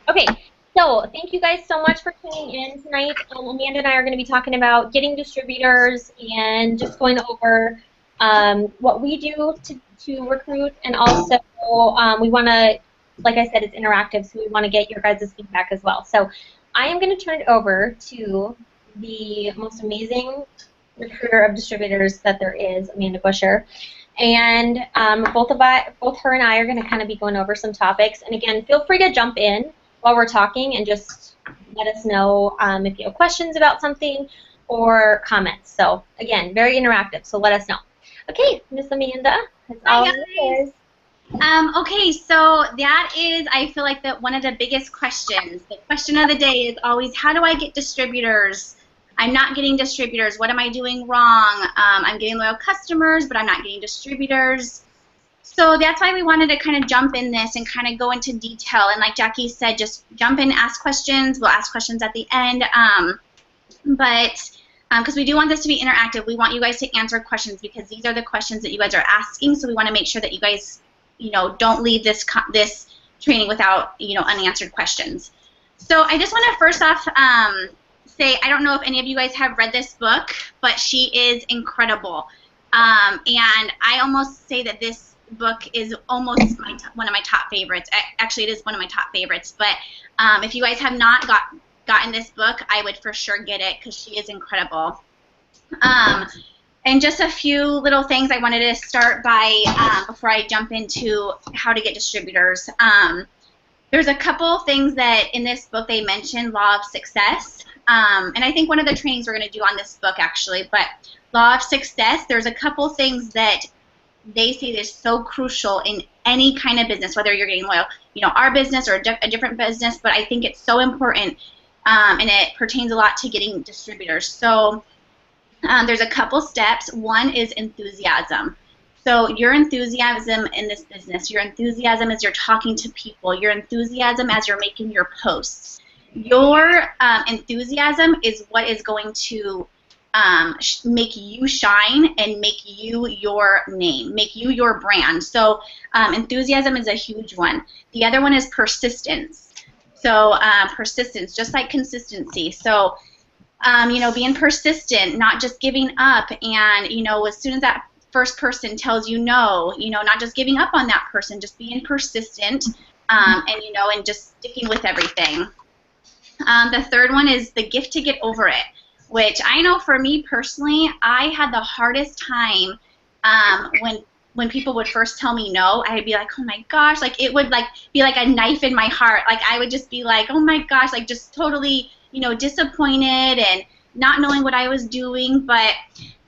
Okay, so thank you guys so much for tuning in tonight. Amanda and I are going to be talking about getting distributors and just going over what we do to recruit, and also we want to, like I said, it's interactive, so we want to get your guys' feedback as well. So I am going to turn it over to the most amazing recruiter of distributors that there is, Amanda Busher. And both her and I are going to kind of be going over some topics. And again, feel free to jump in while we're talking and just let us know if you have questions about something or comments. So again, very interactive, so let us know. Okay, Miss Amanda, it's Hi all guys. yours. Okay, so that is, I feel like that one of the biggest questions. The question of the day is always, how do I get distributors? I'm not getting distributors. What am I doing wrong? I'm getting loyal customers, but I'm not getting distributors. So that's why we wanted to kind of jump in this and kind of go into detail. And like Jackie said, just jump in, ask questions. We'll ask questions at the end. But because we do want this to be interactive, we want you guys to answer questions because these are the questions that you guys are asking. So we want to make sure that you guys, don't leave this training without, unanswered questions. So I just want to first off say, I don't know if any of you guys have read this book, but she is incredible. And I almost say that this book is almost one of my top favorites. Actually, it is one of my top favorites. But if you guys have not gotten this book, I would for sure get it because she is incredible. And just a few little things I wanted to start by before I jump into how to get distributors. There's a couple things that in this book they mention, law of success. And I think one of the trainings we're going to do on this book actually, but law of success, there's a couple things that they say is so crucial in any kind of business, whether you're getting loyal, our business or a different business, but I think it's so important and it pertains a lot to getting distributors. So there's a couple steps. One is enthusiasm. So your enthusiasm in this business, your enthusiasm as you're talking to people, your enthusiasm as you're making your posts. Your enthusiasm is what is going to make you shine and make you your name, make you your brand. So enthusiasm is a huge one. The other one is persistence. So persistence, just like consistency. So being persistent, not just giving up, and as soon as that first person tells you no, not just giving up on that person, just being persistent, and just sticking with everything. The third one is the gift to get over it, which I know for me personally, I had the hardest time when people would first tell me no. I'd be like, oh my gosh, like it would be like a knife in my heart. Like I would just be like, oh my gosh, like just totally disappointed and not knowing what I was doing. But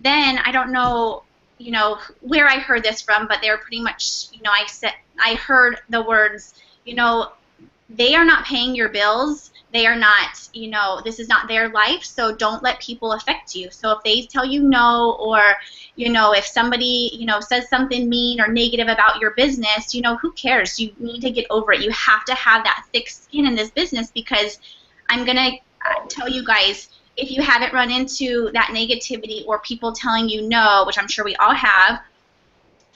then I don't know, where I heard this from, but they were pretty much, I heard the words, they are not paying your bills. They are not, this is not their life, so don't let people affect you. So if they tell you no, or, if somebody, says something mean or negative about your business, who cares? You need to get over it. You have to have that thick skin in this business, because I'm going to tell you guys, if you haven't run into that negativity or people telling you no, which I'm sure we all have,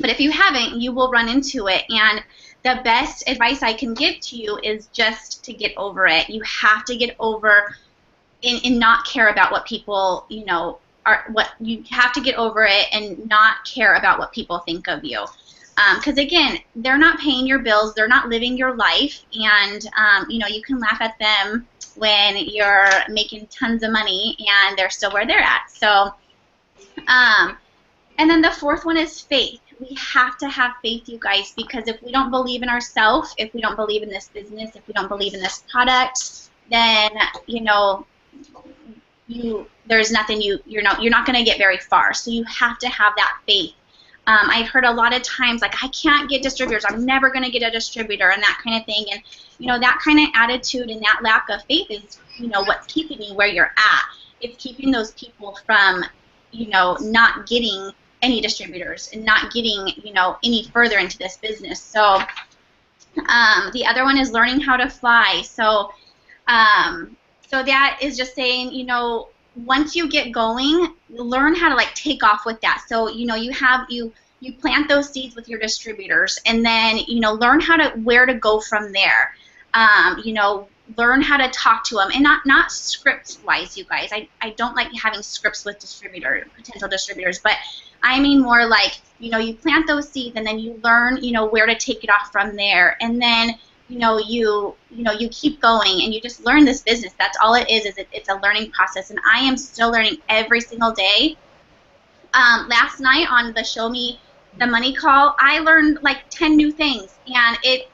but if you haven't, you will run into it. And the best advice I can give to you is just to get over it. You have to get over and not care about what people, you have to get over it and not care about what people think of you. Because again, they're not paying your bills, they're not living your life, and you can laugh at them when you're making tons of money and they're still where they're at. So, and then the fourth one is faith. We have to have faith, you guys, because if we don't believe in ourselves, if we don't believe in this business, if we don't believe in this product, then there's nothing you're not going to get very far. So you have to have that faith. I've heard a lot of times, like, I can't get distributors, I'm never going to get a distributor, and that kind of thing. And that kind of attitude and that lack of faith is what's keeping you where you're at. It's keeping those people from not getting any distributors and not getting any further into this business. So the other one is learning how to fly. So so that is just saying, once you get going, learn how to take off with that. So you plant those seeds with your distributors, and then learn where to go from there. You know, learn how to talk to them, and not script wise, you guys. I don't like having scripts with potential distributors, but I mean more like, you know, you plant those seeds and then you learn, you know, where to take it off from there, and then you keep going and you just learn this business. That's all it is it's a learning process, and I am still learning every single day. Last night on the Show Me the Money call, I learned like 10 new things, and it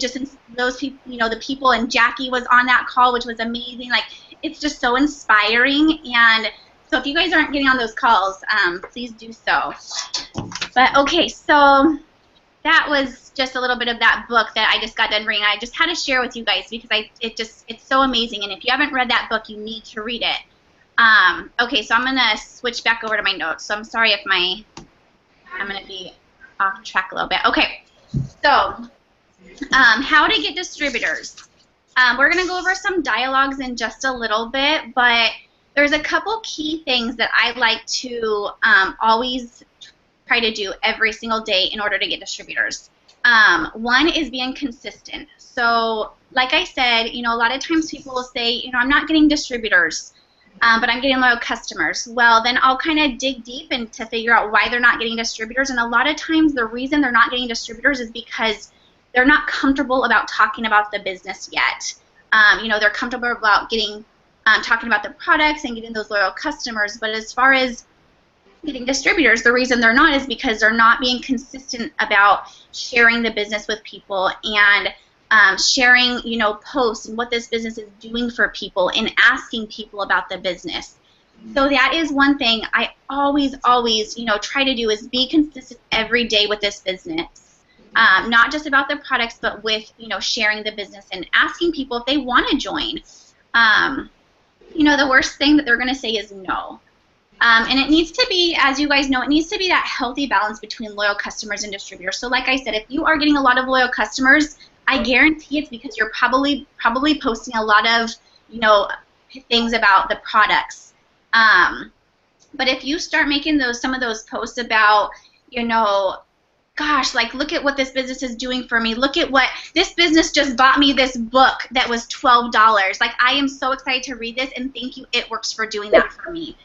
just, those people, the people, and Jackie was on that call, which was amazing. Like, it's just so inspiring. And so if you guys aren't getting on those calls, please do so. But okay, so that was just a little bit of that book that I just got done reading. I just had to share with you guys because it's so amazing. And if you haven't read that book, you need to read it. Okay, so I'm gonna switch back over to my notes. So I'm sorry if I'm gonna be off track a little bit. Okay, so how to get distributors. We're gonna go over some dialogues in just a little bit, but there's a couple key things that I like to always try to do every single day in order to get distributors. One is being consistent. So like I said, a lot of times people will say, I'm not getting distributors, but I'm getting loyal customers. Well, then I'll kind of dig deep and to figure out why they're not getting distributors. And a lot of times the reason they're not getting distributors is because they're not comfortable about talking about the business yet. They're comfortable about talking about the products and getting those loyal customers. But as far as getting distributors, the reason they're not is because they're not being consistent about sharing the business with people and sharing, posts and what this business is doing for people and asking people about the business. So that is one thing I always, try to do is be consistent every day with this business. Not just about the products, but with, sharing the business and asking people if they want to join. The worst thing that they're going to say is no. And it needs to be, as you guys know, it needs to be that healthy balance between loyal customers and distributors. So like I said, if you are getting a lot of loyal customers, I guarantee it's because you're probably posting a lot of, things about the products. But if you start making some of those posts about, gosh, like, look at what this business is doing for me. Look at what this business just bought me, this book that was $12. Like, I am so excited to read this, and thank you, It Works, for doing that for me.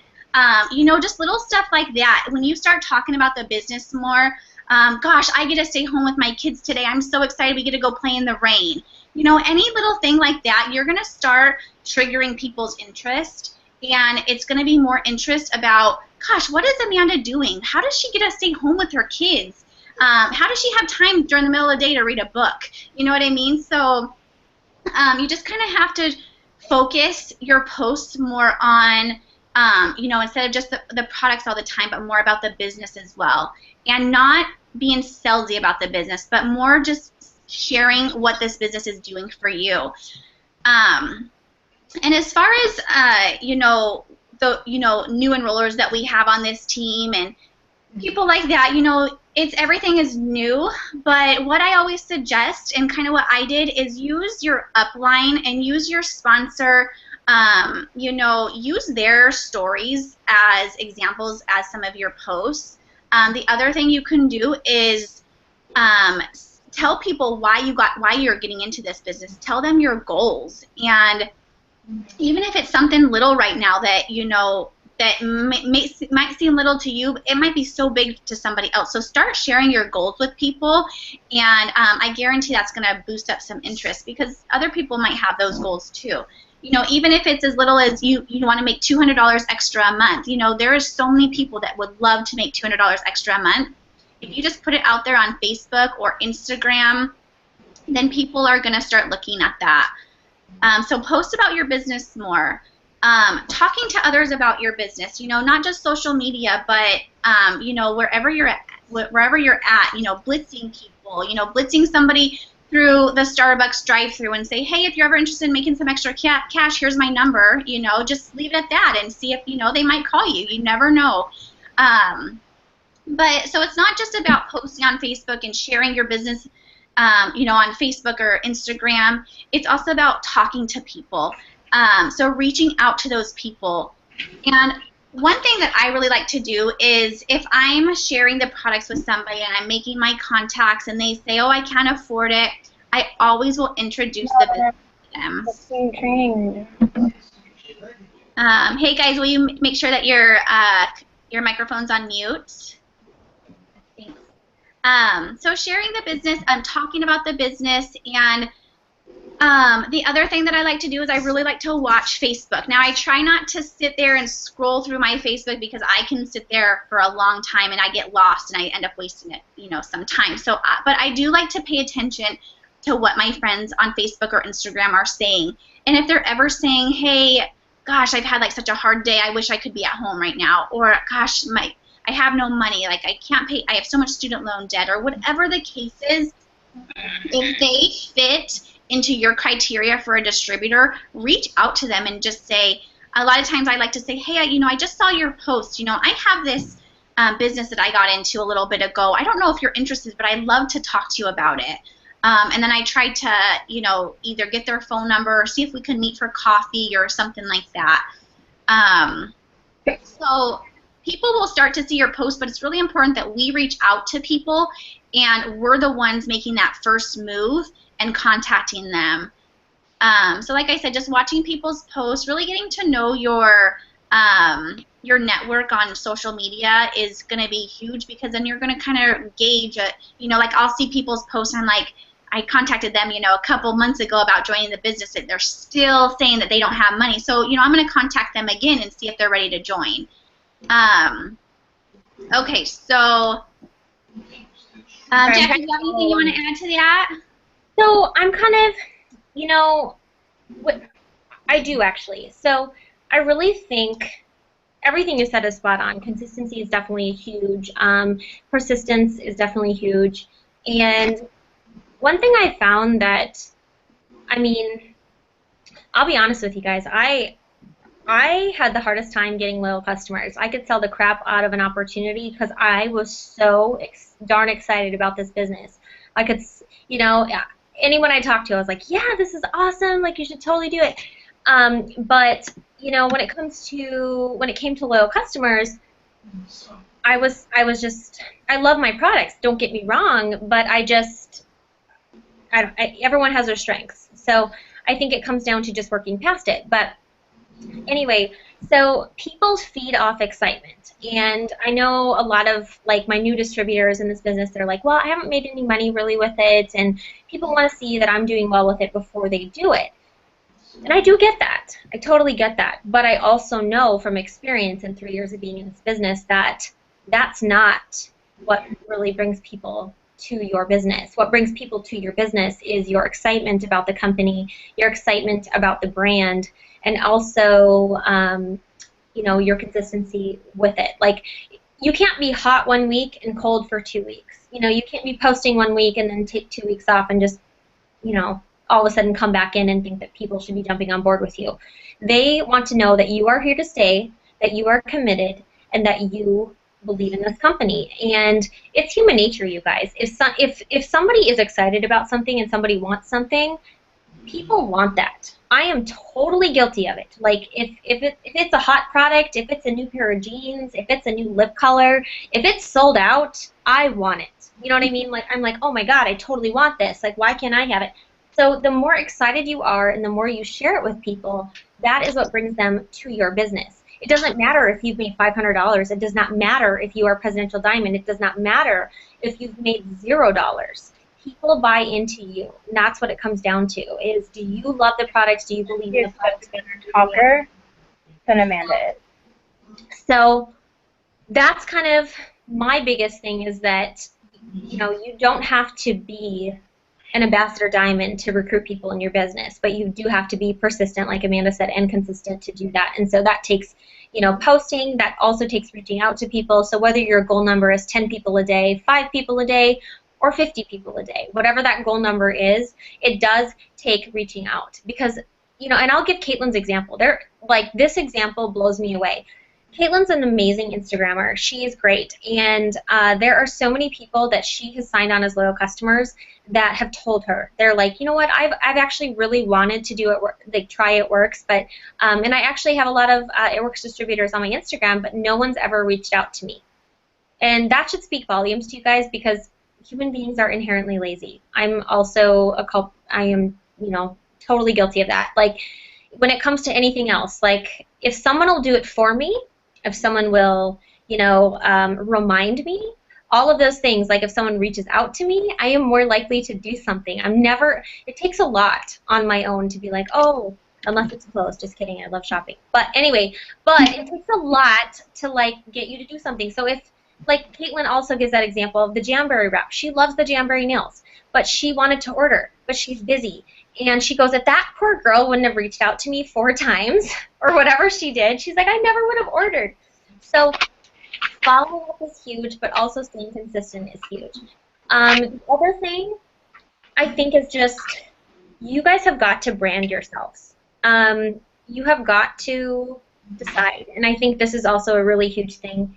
Just little stuff like that. When you start talking about the business more, gosh, I get to stay home with my kids today. I'm so excited we get to go play in the rain. Any little thing like that, you're going to start triggering people's interest, and it's going to be more interest about, gosh, what is Amanda doing? How does she get to stay home with her kids? How does she have time during the middle of the day to read a book? You know what I mean? So you just kind of have to focus your posts more on, instead of just the products all the time, but more about the business as well. And not being salesy about the business, but more just sharing what this business is doing for you. And as far as, the new enrollers that we have on this team and people like that, everything is new, but what I always suggest, and kind of what I did, is use your upline and use your sponsor, use their stories as examples as some of your posts. The other thing you can do is tell people why you're getting into this business. Tell them your goals, and even if it's something little right now that that might seem little to you, it might be so big to somebody else. So start sharing your goals with people, and I guarantee that's going to boost up some interest, because other people might have those goals too. Even if it's as little as you want to make $200 extra a month. There are so many people that would love to make $200 extra a month. If you just put it out there on Facebook or Instagram, then people are going to start looking at that. So post about your business more. Talking to others about your business, not just social media, but wherever you're at, blitzing people, blitzing somebody through the Starbucks drive-through and say, hey, if you're ever interested in making some extra cash, here's my number. Just leave it at that and see if they might call you. You never know. But so it's not just about posting on Facebook and sharing your business on Facebook or Instagram. It's also about talking to people. So reaching out to those people. And one thing that I really like to do is, if I'm sharing the products with somebody and I'm making my contacts and they say, oh, I can't afford it, I always will introduce the business to them. Training. Hey guys, will you make sure that your microphone's on mute? Thanks. So sharing the business, I'm talking about the business, and the other thing that I like to do is I really like to watch Facebook. Now, I try not to sit there and scroll through my Facebook because I can sit there for a long time and I get lost and I end up wasting it, sometimes. So, but I do like to pay attention to what my friends on Facebook or Instagram are saying. And if they're ever saying, hey, gosh, I've had like such a hard day, I wish I could be at home right now, or gosh, I have no money, like I can't pay, I have so much student loan debt, or whatever the case is, if they fit into your criteria for a distributor, reach out to them and just say, a lot of times I like to say, hey, I just saw your post, I have this business that I got into a little bit ago. I don't know if you're interested, but I'd love to talk to you about it. And then I try to, either get their phone number or see if we can meet for coffee or something like that. So people will start to see your post, but it's really important that we reach out to people and we're the ones making that first move and contacting them. So like I said, just watching people's posts, really getting to know your network on social media is going to be huge, because then you're going to kind of gauge it. Like I'll see people's posts and I'm like, I contacted them, a couple months ago about joining the business, and they're still saying that they don't have money. So, I'm going to contact them again and see if they're ready to join. Okay, so, Jackie, do you have anything you want to add to that? So I'm kind of, what I do actually. So I really think everything you said is spot on. Consistency is definitely huge. Persistence is definitely huge. And one thing I found that, I'll be honest with you guys, I had the hardest time getting loyal customers. I could sell the crap out of an opportunity because I was so darn excited about this business. I could, anyone I talked to, I was like, yeah, this is awesome, like you should totally do it. But when it came to loyal customers, I love my products, don't get me wrong, but everyone has their strengths. So I think it comes down to just working past it. But anyway, so people feed off excitement. And I know a lot of like my new distributors in this business, they're like, well, I haven't made any money really with it, and people want to see that I'm doing well with it before they do it. And I do get that. I totally get that. But I also know from experience in 3 years of being in this business that that's not what really brings people to your business. What brings people to your business is your excitement about the company, your excitement about the brand, and also, your consistency with it. Like, you can't be hot 1 week and cold for 2 weeks. You can't be posting 1 week and then take 2 weeks off and just, all of a sudden come back in and think that people should be jumping on board with you. They want to know that you are here to stay, that you are committed, and that you believe in this company. And it's human nature, you guys. If somebody is excited about something and somebody wants something, people want that. I am totally guilty of it. Like, if it's a hot product, if it's a new pair of jeans, if it's a new lip color, if it's sold out, I want it. You know what I mean? Like, I'm like, oh my God, I totally want this. Like, why can't I have it? So the more excited you are and the more you share it with people, that is what brings them to your business. It doesn't matter if you've made $500. It does not matter if you are Presidential Diamond. It does not matter if you've made $0. People buy into you, and that's what it comes down to, is do you love the products? Do you believe in the products? Talker than Amanda is. So that's kind of my biggest thing, is that, you don't have to be an Ambassador Diamond to recruit people in your business, but you do have to be persistent, like Amanda said, and consistent to do that. And so that takes, posting. That also takes reaching out to people. So whether your goal number is 10 people a day, 5 people a day, or 50 people a day, whatever that goal number is, it does take reaching out. Because, and I'll give Caitlin's example. This example blows me away. Caitlin's an amazing Instagrammer. She is great. And there are so many people that she has signed on as loyal customers that have told her. They're like, you know what, I've actually really wanted to do it, like try It Works, but, and I actually have a lot of It Works distributors on my Instagram, but no one's ever reached out to me. And that should speak volumes to you guys, because human beings are inherently lazy. I'm also I am, totally guilty of that. Like, when it comes to anything else, like, if someone will do it for me, if someone will, remind me, all of those things, like if someone reaches out to me, I am more likely to do something. It takes a lot on my own to be like, oh, unless it's clothes, just kidding, I love shopping. But anyway, it takes a lot to, like, get you to do something. So if, like, Caitlin also gives that example of the Jamberry wrap. She loves the Jamberry nails, but she wanted to order, but she's busy. And she goes, if that poor girl wouldn't have reached out to me 4 times or whatever she did, she's like, I never would have ordered. So following up is huge, but also staying consistent is huge. The other thing I think is just, you guys have got to brand yourselves. You have got to decide. And I think this is also a really huge thing.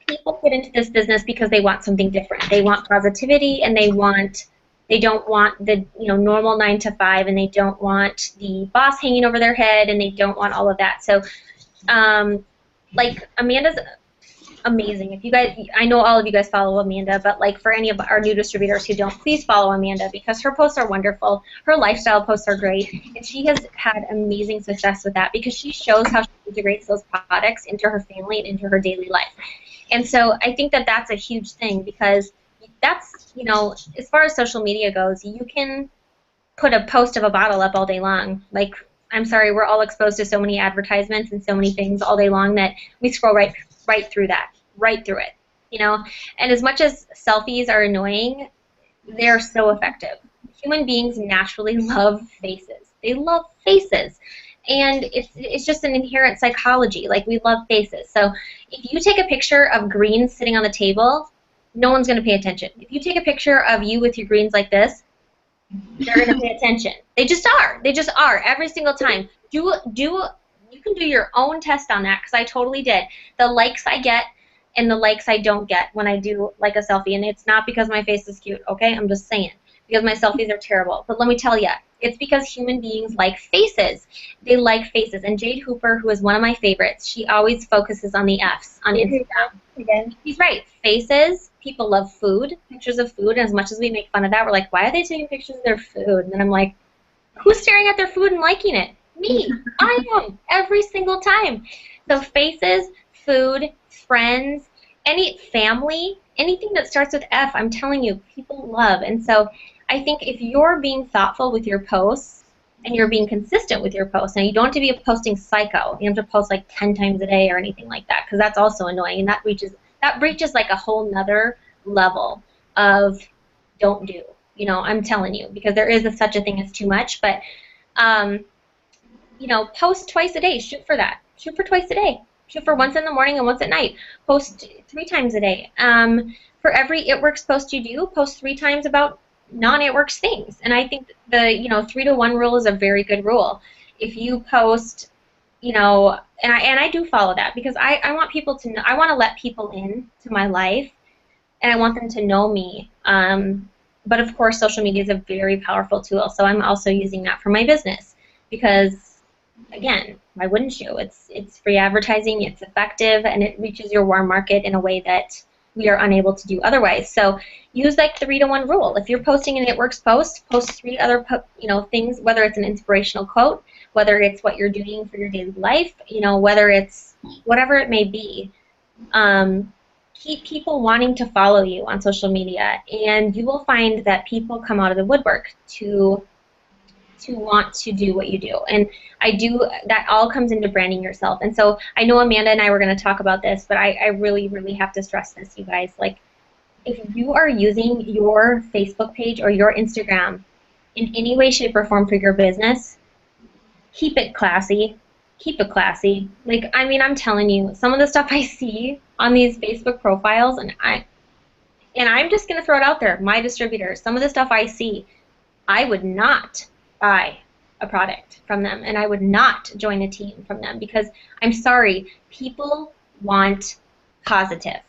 People get into this business because they want something different. They want positivity, and they don't want the normal 9 to 5, and they don't want the boss hanging over their head, and they don't want all of that. So, like, Amanda's amazing. If you guys, I know all of you guys follow Amanda, but like for any of our new distributors who don't, please follow Amanda, because her posts are wonderful. Her lifestyle posts are great, and she has had amazing success with that because she shows how she integrates those products into her family and into her daily life. And so I think that that's a huge thing, because that's, as far as social media goes, you can put a post of a bottle up all day long. Like, I'm sorry, we're all exposed to so many advertisements and so many things all day long that we scroll right through it, And as much as selfies are annoying, they're so effective. Human beings naturally love faces. They love faces. And it's just an inherent psychology. Like, we love faces. So if you take a picture of greens sitting on the table, no one's going to pay attention. If you take a picture of you with your greens like this, they're going to pay attention. They just are. They just are every single time. You can do your own test on that, because I totally did. The likes I get and the likes I don't get when I do like a selfie, and it's not because my face is cute, okay? I'm just saying, because my selfies are terrible. But let me tell you, it's because human beings like faces. They like faces. And Jade Hooper, who is one of my favorites, she always focuses on the F's on Instagram. Again. She's right. Faces. People love food, pictures of food. And as much as we make fun of that, we're like, why are they taking pictures of their food? And then I'm like, who's staring at their food and liking it? Me. I am. Every single time. So faces, food, friends, any family, anything that starts with F, I'm telling you, people love. And so I think if you're being thoughtful with your posts and you're being consistent with your posts, now you don't have to be a posting psycho. You don't have to post like 10 times a day or anything like that, because that's also annoying, and that breaches like a whole nother level of don't do. I'm telling you, because there is such a thing as too much. But post twice a day. Shoot for that. Shoot for twice a day. Shoot for once in the morning and once at night. Post 3 times a day. For every It Works post you do, post 3 times about non-It Works things. And I think the 3-to-1 rule is a very good rule. If you post, and I do follow that, because I want people to know. I want to let people in to my life, and I want them to know me. But of course, social media is a very powerful tool, so I'm also using that for my business, because, again, why wouldn't you? It's free advertising, it's effective, and it reaches your warm market in a way that we are unable to do otherwise. So use like the 3-to-1 rule. If you're posting an It Works post, post 3 other things, whether it's an inspirational quote, whether it's what you're doing for your daily life, whether it's whatever it may be. Keep people wanting to follow you on social media, and you will find that people come out of the woodwork to want to do what you do. And that all comes into branding yourself. And so I know Amanda and I were going to talk about this, but I really, really have to stress this, you guys. Like, if you are using your Facebook page or your Instagram in any way, shape, or form for your business, keep it classy. Keep it classy. Like, I mean, I'm telling you, some of the stuff I see on these Facebook profiles, and I'm just going to throw it out there, my distributors, some of the stuff I see, I would not buy a product from them, and I would not join a team from them, because I'm sorry, people want positive.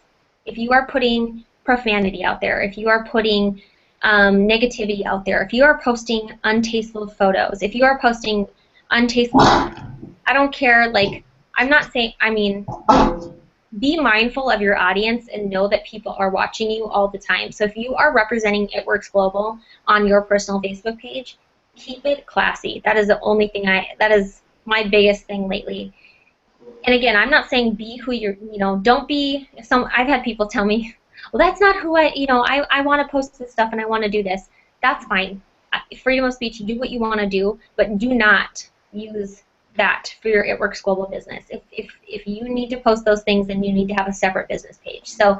If you are putting profanity out there, if you are putting negativity out there, if you are posting untasteful photos, if you are posting untasteful, I don't care, like, I'm not saying, I mean, be mindful of your audience and know that people are watching you all the time. So if you are representing It Works Global on your personal Facebook page, keep it classy. That is the only thing that is my biggest thing lately. And again, I'm not saying be who don't be I've had people tell me, well, that's not who I want to post this stuff and I want to do this. That's fine. Freedom of speech, do what you want to do, but do not use that for your It Works Global business. If you need to post those things, then you need to have a separate business page. So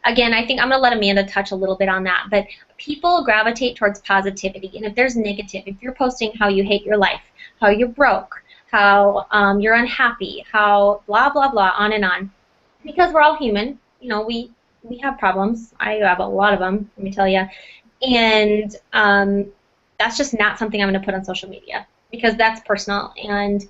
again, I think I'm going to let Amanda touch a little bit on that, but people gravitate towards positivity, and if there's negative, if you're posting how you hate your life, how you're broke, how you're unhappy, how blah, blah, blah, on and on, because we're all human, we have problems. I have a lot of them, let me tell you, and that's just not something I'm going to put on social media because that's personal, and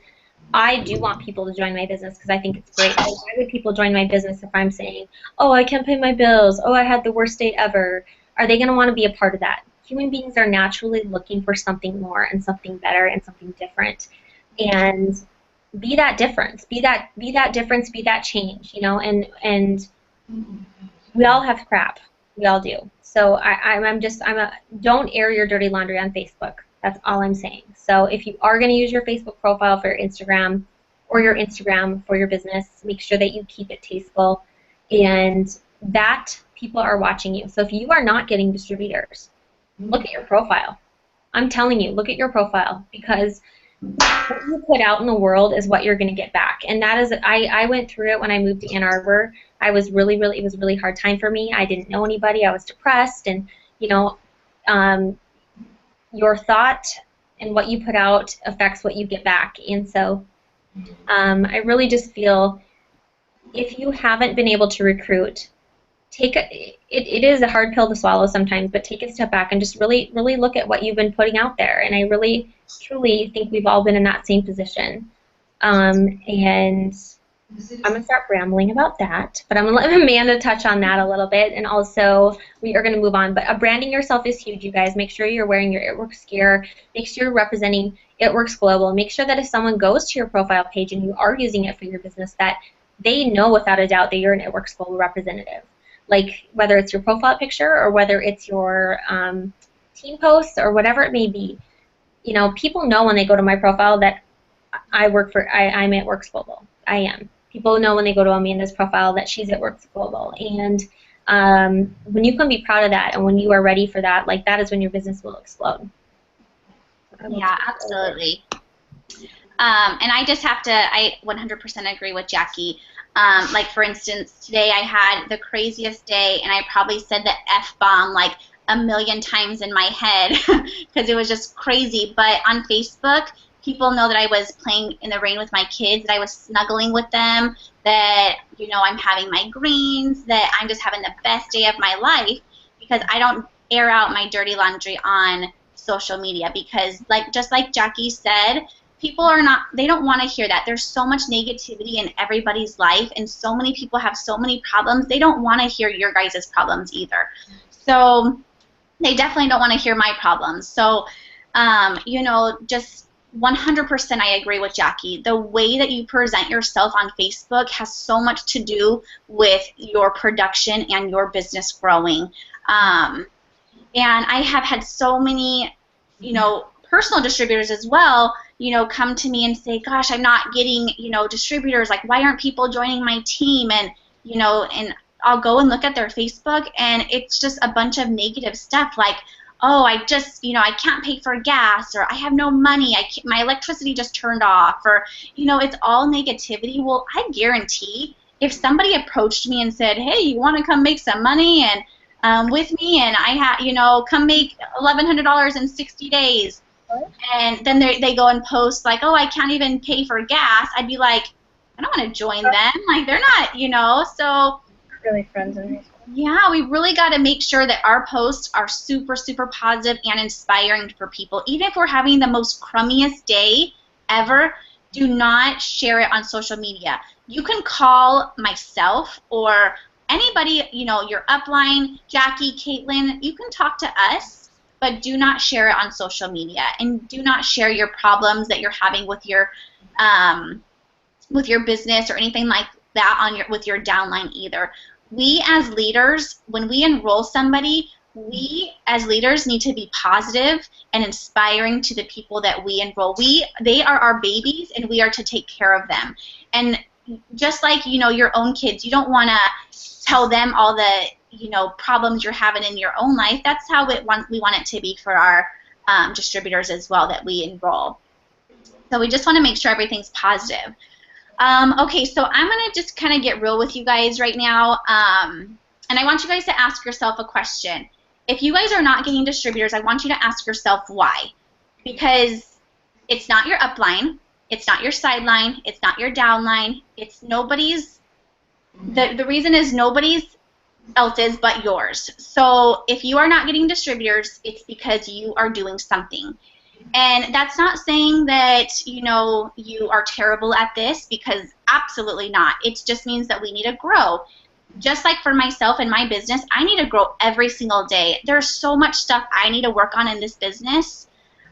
I do want people to join my business because I think it's great. Why would people join my business if I'm saying, oh, I can't pay my bills, oh, I had the worst day ever? Are they going to want to be a part of that? Human beings are naturally looking for something more and something better and something different. And be that difference, be that difference, be that change, and we all have crap. We all do. So don't air your dirty laundry on Facebook. That's all I'm saying. So if you are going to use your Facebook profile for your Instagram or your Instagram for your business, make sure that you keep it tasteful and that people are watching you. So if you are not getting distributors, look at your profile. I'm telling you, look at your profile because what you put out in the world is what you're going to get back. And that is, I went through it when I moved to Ann Arbor. It was a really hard time for me. I didn't know anybody. I was depressed, and your thought and what you put out affects what you get back. And so I really just feel if you haven't been able to recruit, it is a hard pill to swallow sometimes, but take a step back and just really look at what you've been putting out there. And I really, truly think we've all been in that same position. And I'm going to start rambling about that, but I'm going to let Amanda touch on that a little bit, and also we are going to move on. But branding yourself is huge, you guys. Make sure you're wearing your It Works gear. Make sure you're representing It Works Global. Make sure that if someone goes to your profile page and you are using it for your business, that they know without a doubt that you're an It Works Global representative. Like whether it's your profile picture or whether it's your team posts or whatever it may be. People know when they go to my profile that I'm at Works Global. I am. People know when they go to Amanda's profile that she's at Works Global. And when you can be proud of that and when you are ready for that, like that is when your business will explode. Yeah, absolutely. And I just have to, I 100% agree with Jackie. Like for instance, today I had the craziest day and I probably said the F-bomb like a million times in my head because it was just crazy. But on Facebook, people know that I was playing in the rain with my kids, that I was snuggling with them, that, I'm having my greens, that I'm just having the best day of my life because I don't air out my dirty laundry on social media because, just like Jackie said, people they don't want to hear that. There's so much negativity in everybody's life and so many people have so many problems. They don't want to hear your guys' problems either. So they definitely don't want to hear my problems. So, just 100% I agree with Jackie. The way that you present yourself on Facebook has so much to do with your production and your business growing. And I have had so many, personal distributors as well, come to me and say, gosh, I'm not getting, distributors. Like, why aren't people joining my team? And, and I'll go and look at their Facebook, and it's just a bunch of negative stuff like, oh, I just, I can't pay for gas, or I have no money, my electricity just turned off, or, it's all negativity. Well, I guarantee if somebody approached me and said, hey, you want to come make some money and with me, and I have, come make $1,100 in 60 days, and then they go and post like, oh, I can't even pay for gas, I'd be like, I don't want to join them. Like, they're not, so. Really friends in high school. Yeah, we really got to make sure that our posts are super, super positive and inspiring for people. Even if we're having the most crummiest day ever, do not share it on social media. You can call myself or anybody, your upline, Jackie, Caitlin, you can talk to us, but do not share it on social media. And do not share your problems that you're having with your business or anything like that on with your downline either. We as leaders, when we enroll somebody, we as leaders need to be positive and inspiring to the people that we enroll. They are our babies, and we are to take care of them. And just like, you know, your own kids, you don't want to tell them all the, you know, problems you're having in your own life. That's how we want it to be for our distributors as well that we enroll. So we just want to make sure everything's positive. Okay, so I'm going to just kind of get real with you guys right now, and I want you guys to ask yourself a question. If you guys are not getting distributors, I want you to ask yourself why. Because it's not your upline, it's not your sideline, it's not your downline, it's nobody's, the reason is nobody's else's but yours. So if you are not getting distributors, it's because you are doing something. And that's not saying that, you know, you are terrible at this, because absolutely not. It just means that we need to grow. Just like for myself and my business, I need to grow every single day. There's so much stuff I need to work on in this business.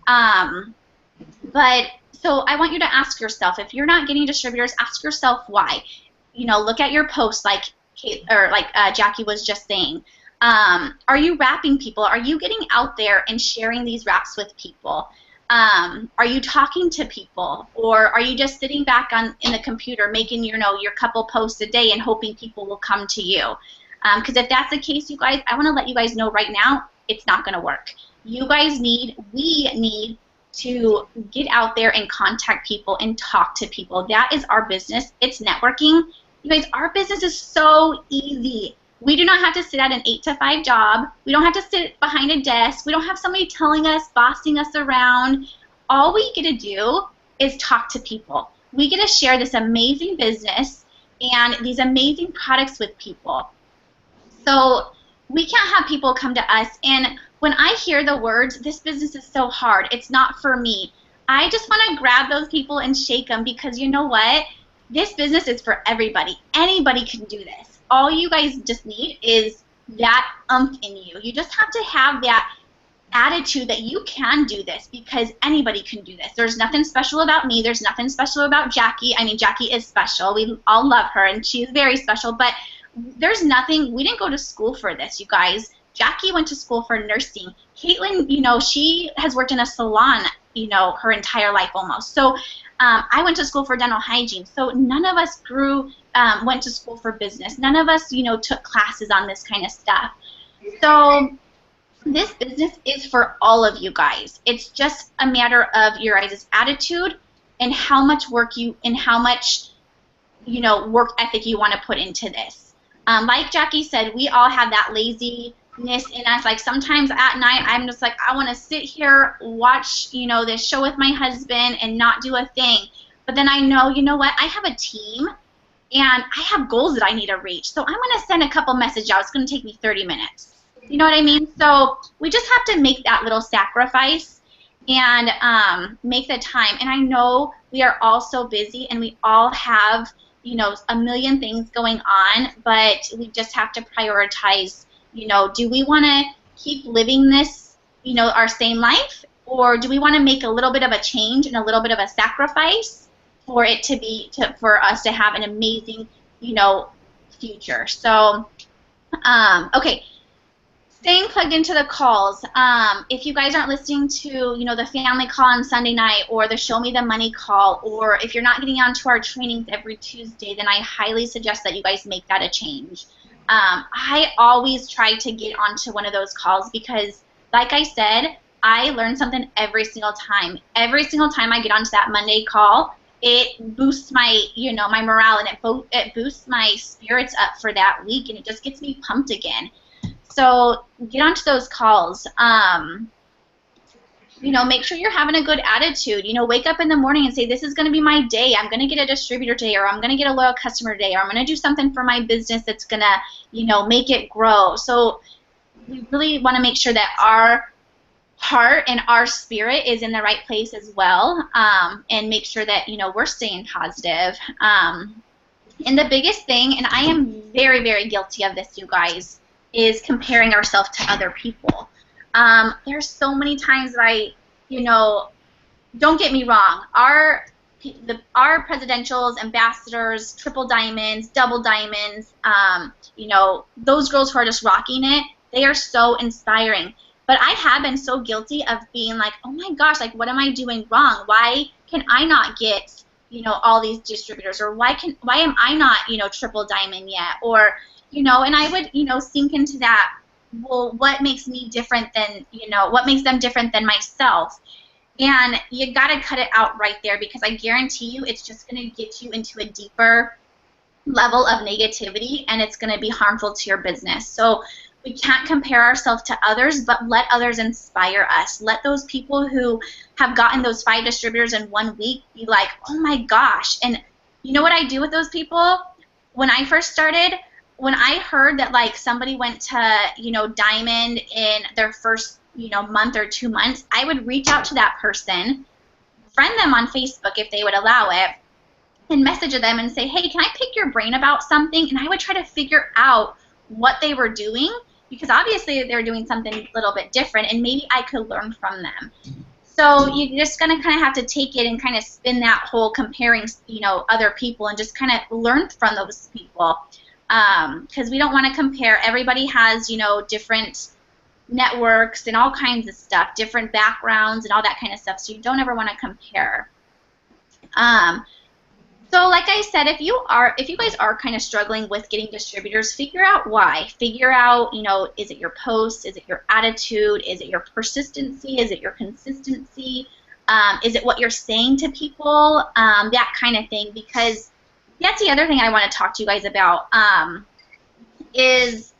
But so I want you to ask yourself, if you're not getting distributors, ask yourself why. You know, look at your posts like Jackie was just saying. Are you wrapping people? Are you getting out there and sharing these wraps with people? Are you talking to people, or are you just sitting back in the computer making, you know, your couple posts a day and hoping people will come to you? Because if that's the case, you guys, I want to let you guys know right now, it's not going to work. You guys we need to get out there and contact people and talk to people. That is our business. It's networking. You guys, our business is so easy. We do not have to sit at an 8-to-5 job. We don't have to sit behind a desk. We don't have somebody telling us, bossing us around. All we get to do is talk to people. We get to share this amazing business and these amazing products with people. So we can't have people come to us, and when I hear the words, this business is so hard, it's not for me, I just want to grab those people and shake them, because you know what? This business is for everybody. Anybody can do this. All you guys just need is that umph in you. You just have to have that attitude that you can do this, because anybody can do this. There's nothing special about me. There's nothing special about Jackie. I mean, Jackie is special. We all love her, and she's very special, but there's nothing, we didn't go to school for this, you guys. Jackie went to school for nursing. Caitlin, you know, she has worked in a salon, you know, her entire life almost. So I went to school for dental hygiene. So none of us went to school for business. None of us, you know, took classes on this kind of stuff. So this business is for all of you guys. It's just a matter of your guys' attitude and how much work how much, you know, work ethic you want to put into this. Like Jackie said, we all have that laziness in us. Like sometimes at night, I'm just like, I want to sit here, watch, you know, this show with my husband and not do a thing. But then I know, you know what? I have a team, and I have goals that I need to reach. So I'm going to send a couple messages out. It's going to take me 30 minutes. You know what I mean? So we just have to make that little sacrifice and make the time. And I know we are all so busy, and we all have, you know, a million things going on, but we just have to prioritize, you know, do we want to keep living this, you know, our same life, or do we want to make a little bit of a change and a little bit of a sacrifice for it to be, for us to have an amazing, you know, future. So, okay. Staying plugged into the calls. If you guys aren't listening to, you know, the family call on Sunday night, or the Show Me the Money call, or if you're not getting onto our trainings every Tuesday, then I highly suggest that you guys make that a change. I always try to get onto one of those calls, because, like I said, I learn something every single time. Every single time I get onto that Monday call, it boosts my, you know, my morale, and it boosts my spirits up for that week, and it just gets me pumped again. So get onto those calls. You know, make sure you're having a good attitude. You know, wake up in the morning and say, this is going to be my day. I'm going to get a distributor today, or I'm going to get a loyal customer today, or I'm going to do something for my business that's going to, you know, make it grow. So we really want to make sure that our heart and our spirit is in the right place as well, and make sure that, you know, we're staying positive. And the biggest thing, and I am very, very guilty of this, you guys, is comparing ourselves to other people. There's so many times that I, you know, don't get me wrong, our our presidentials, ambassadors, triple diamonds, double diamonds, you know, those girls who are just rocking it, they are so inspiring. But I have been so guilty of being like, oh my gosh, like what am I doing wrong? Why can I not get, you know, all these distributors? Or why am I not, you know, triple diamond yet? Or, you know, and I would, you know, sink into that, well, what makes me different than, you know, what makes them different than myself? And you got to cut it out right there, because I guarantee you it's just going to get you into a deeper level of negativity, and it's going to be harmful to your business. So we can't compare ourselves to others, but let others inspire us. Let those people who have gotten those 5 distributors in 1 week be like, oh my gosh. And you know what I do with those people? When I first started, when I heard that like somebody went to, you know, diamond in their first, you know, month or 2 months, I would reach out to that person, friend them on Facebook if they would allow it, and message them and say, hey, can I pick your brain about something? And I would try to figure out what they were doing, because obviously they're doing something a little bit different, and maybe I could learn from them. So you're just going to kind of have to take it and kind of spin that whole comparing, you know, other people, and just kind of learn from those people, because we don't want to compare. Everybody has, you know, different networks and all kinds of stuff, different backgrounds and all that kind of stuff, so you don't ever want to compare. So like I said, if you guys are kind of struggling with getting distributors, figure out why. Figure out, you know, is it your posts? Is it your attitude? Is it your persistency? Is it your consistency? Is it what you're saying to people? That kind of thing. Because that's the other thing I want to talk to you guys about, is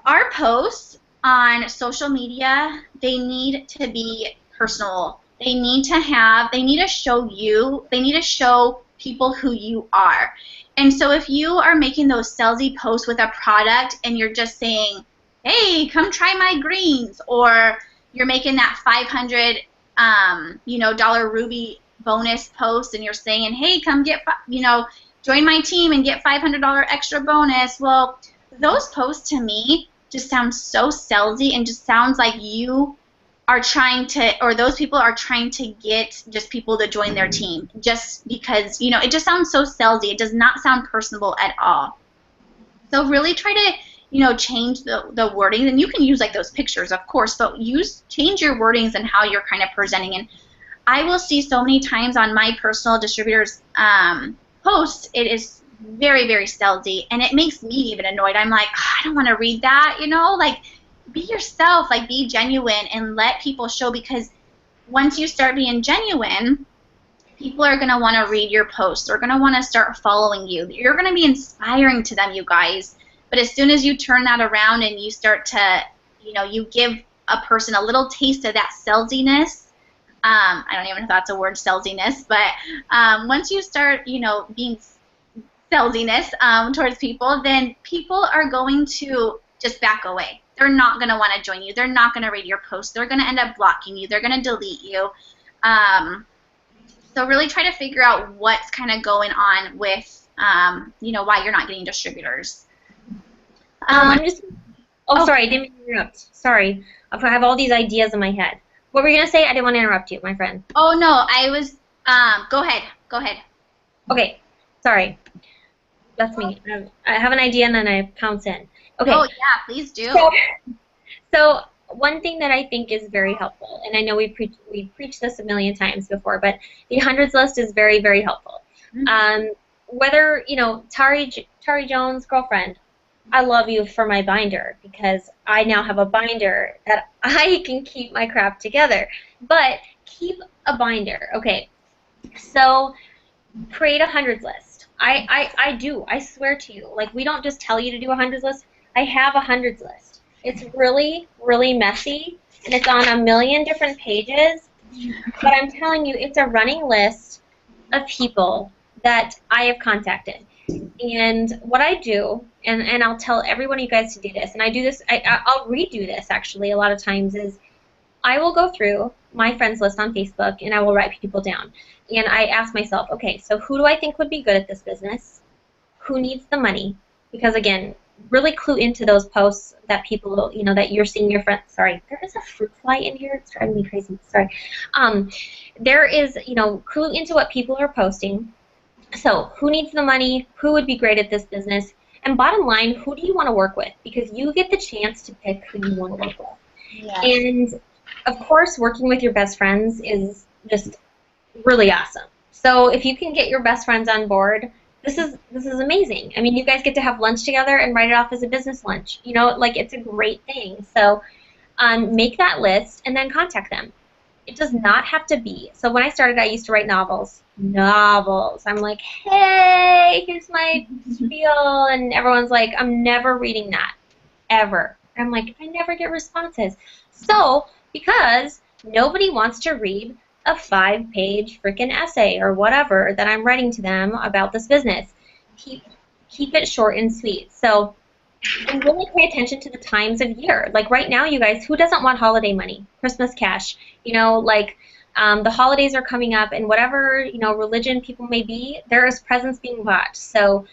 our posts on social media, they need to be personal. They need to show people who you are. And so if you are making those salesy posts with a product and you're just saying, hey, come try my greens, or you're making that $500 you know, dollar Ruby bonus post and you're saying, hey, come get, you know, join my team and get $500 extra bonus. Well, those posts to me just sound so salesy, and just sounds like you are trying to, or those people are trying to get just people to join their team just because, you know, it just sounds so salesy. It does not sound personable at all. So really try to, you know, change the wording, and you can use like those pictures, of course, but change your wordings and how you're kind of presenting. And I will see so many times on my personal distributors posts, it is very, very salesy, and it makes me even annoyed. I'm like, oh, I don't want to read that, you know, like, be yourself, like be genuine, and let people show, because once you start being genuine, people are going to want to read your posts. They're going to want to start following you. You're going to be inspiring to them, you guys. But as soon as you turn that around and you start to, you know, you give a person a little taste of that salesyness, I don't even know if that's a word, salesyness, but once you start, you know, being salesyness towards people, then people are going to just back away. They're not going to want to join you. They're not going to read your post. They're going to end up blocking you. They're going to delete you. So really try to figure out what's kind of going on with, you know, why you're not getting distributors. Sorry, I didn't mean to interrupt. Sorry. I have all these ideas in my head. What were you going to say? I didn't want to interrupt you, my friend. Oh, no, I was, go ahead. Go ahead. Okay, sorry. That's me. I have an idea and then I pounce in. Okay. Oh, yeah, please do. So one thing that I think is very helpful, and I know we've preached this a million times before, but the hundreds list is very, very helpful. Mm-hmm. Whether, you know, Tari Jones' girlfriend, I love you for my binder, because I now have a binder that I can keep my crap together. But keep a binder. Okay. So create a hundreds list. I do. I swear to you. Like, we don't just tell you to do a hundreds list. I have a hundreds list. It's really, really messy, and it's on a million different pages. But I'm telling you, it's a running list of people that I have contacted. And what I do, and I'll tell every one of you guys to do this, and I do this, I'll redo this actually a lot of times, is I will go through my friends list on Facebook and I will write people down. And I ask myself, okay, so who do I think would be good at this business? Who needs the money? Because again, really clue into those posts that people, that you're seeing your friends. Sorry, there is a fruit fly in here. It's driving me crazy. Sorry. There is, clue into what people are posting. So who needs the money? Who would be great at this business? And bottom line, who do you want to work with? Because you get the chance to pick who you want to work with. Yes. And of course, working with your best friends is just really awesome. So if you can get your best friends on board, this is amazing. I mean, you guys get to have lunch together and write it off as a business lunch. It's a great thing. So make that list and then contact them. It does not have to be. So when I started, I used to write novels. I'm like, hey, here's my spiel, and everyone's like, I'm never reading that, ever. I'm like, I never get responses. So because nobody wants to read a 5-page freaking essay or whatever that I'm writing to them about this business. Keep it short and sweet. So, and really pay attention to the times of year. Like right now, you guys, who doesn't want holiday money, Christmas cash? The holidays are coming up, and whatever religion people may be, there is presents being bought. So,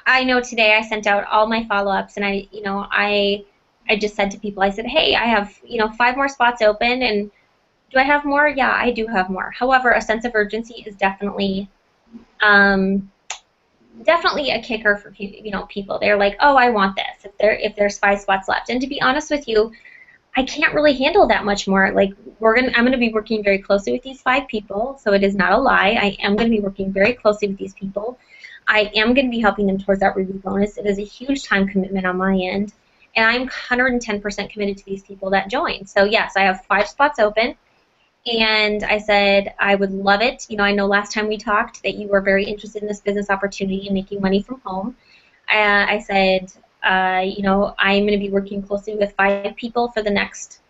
I know today I sent out all my follow-ups, and I just said to people, I said, hey, I have 5 more spots open, and do I have more? Yeah, I do have more. However, a sense of urgency is definitely a kicker for people. They're like, oh, I want this. If there's 5 spots left, and to be honest with you, I can't really handle that much more. Like I'm gonna be working very closely with these 5 people, so it is not a lie. I am gonna be working very closely with these people. I am gonna be helping them towards that review bonus. It is a huge time commitment on my end, and I'm 110% committed to these people that join. So yes, I have 5 spots open. And I said, I would love it. I know last time we talked that you were very interested in this business opportunity and making money from home. I said, I'm going to be working closely with 5 people for the next,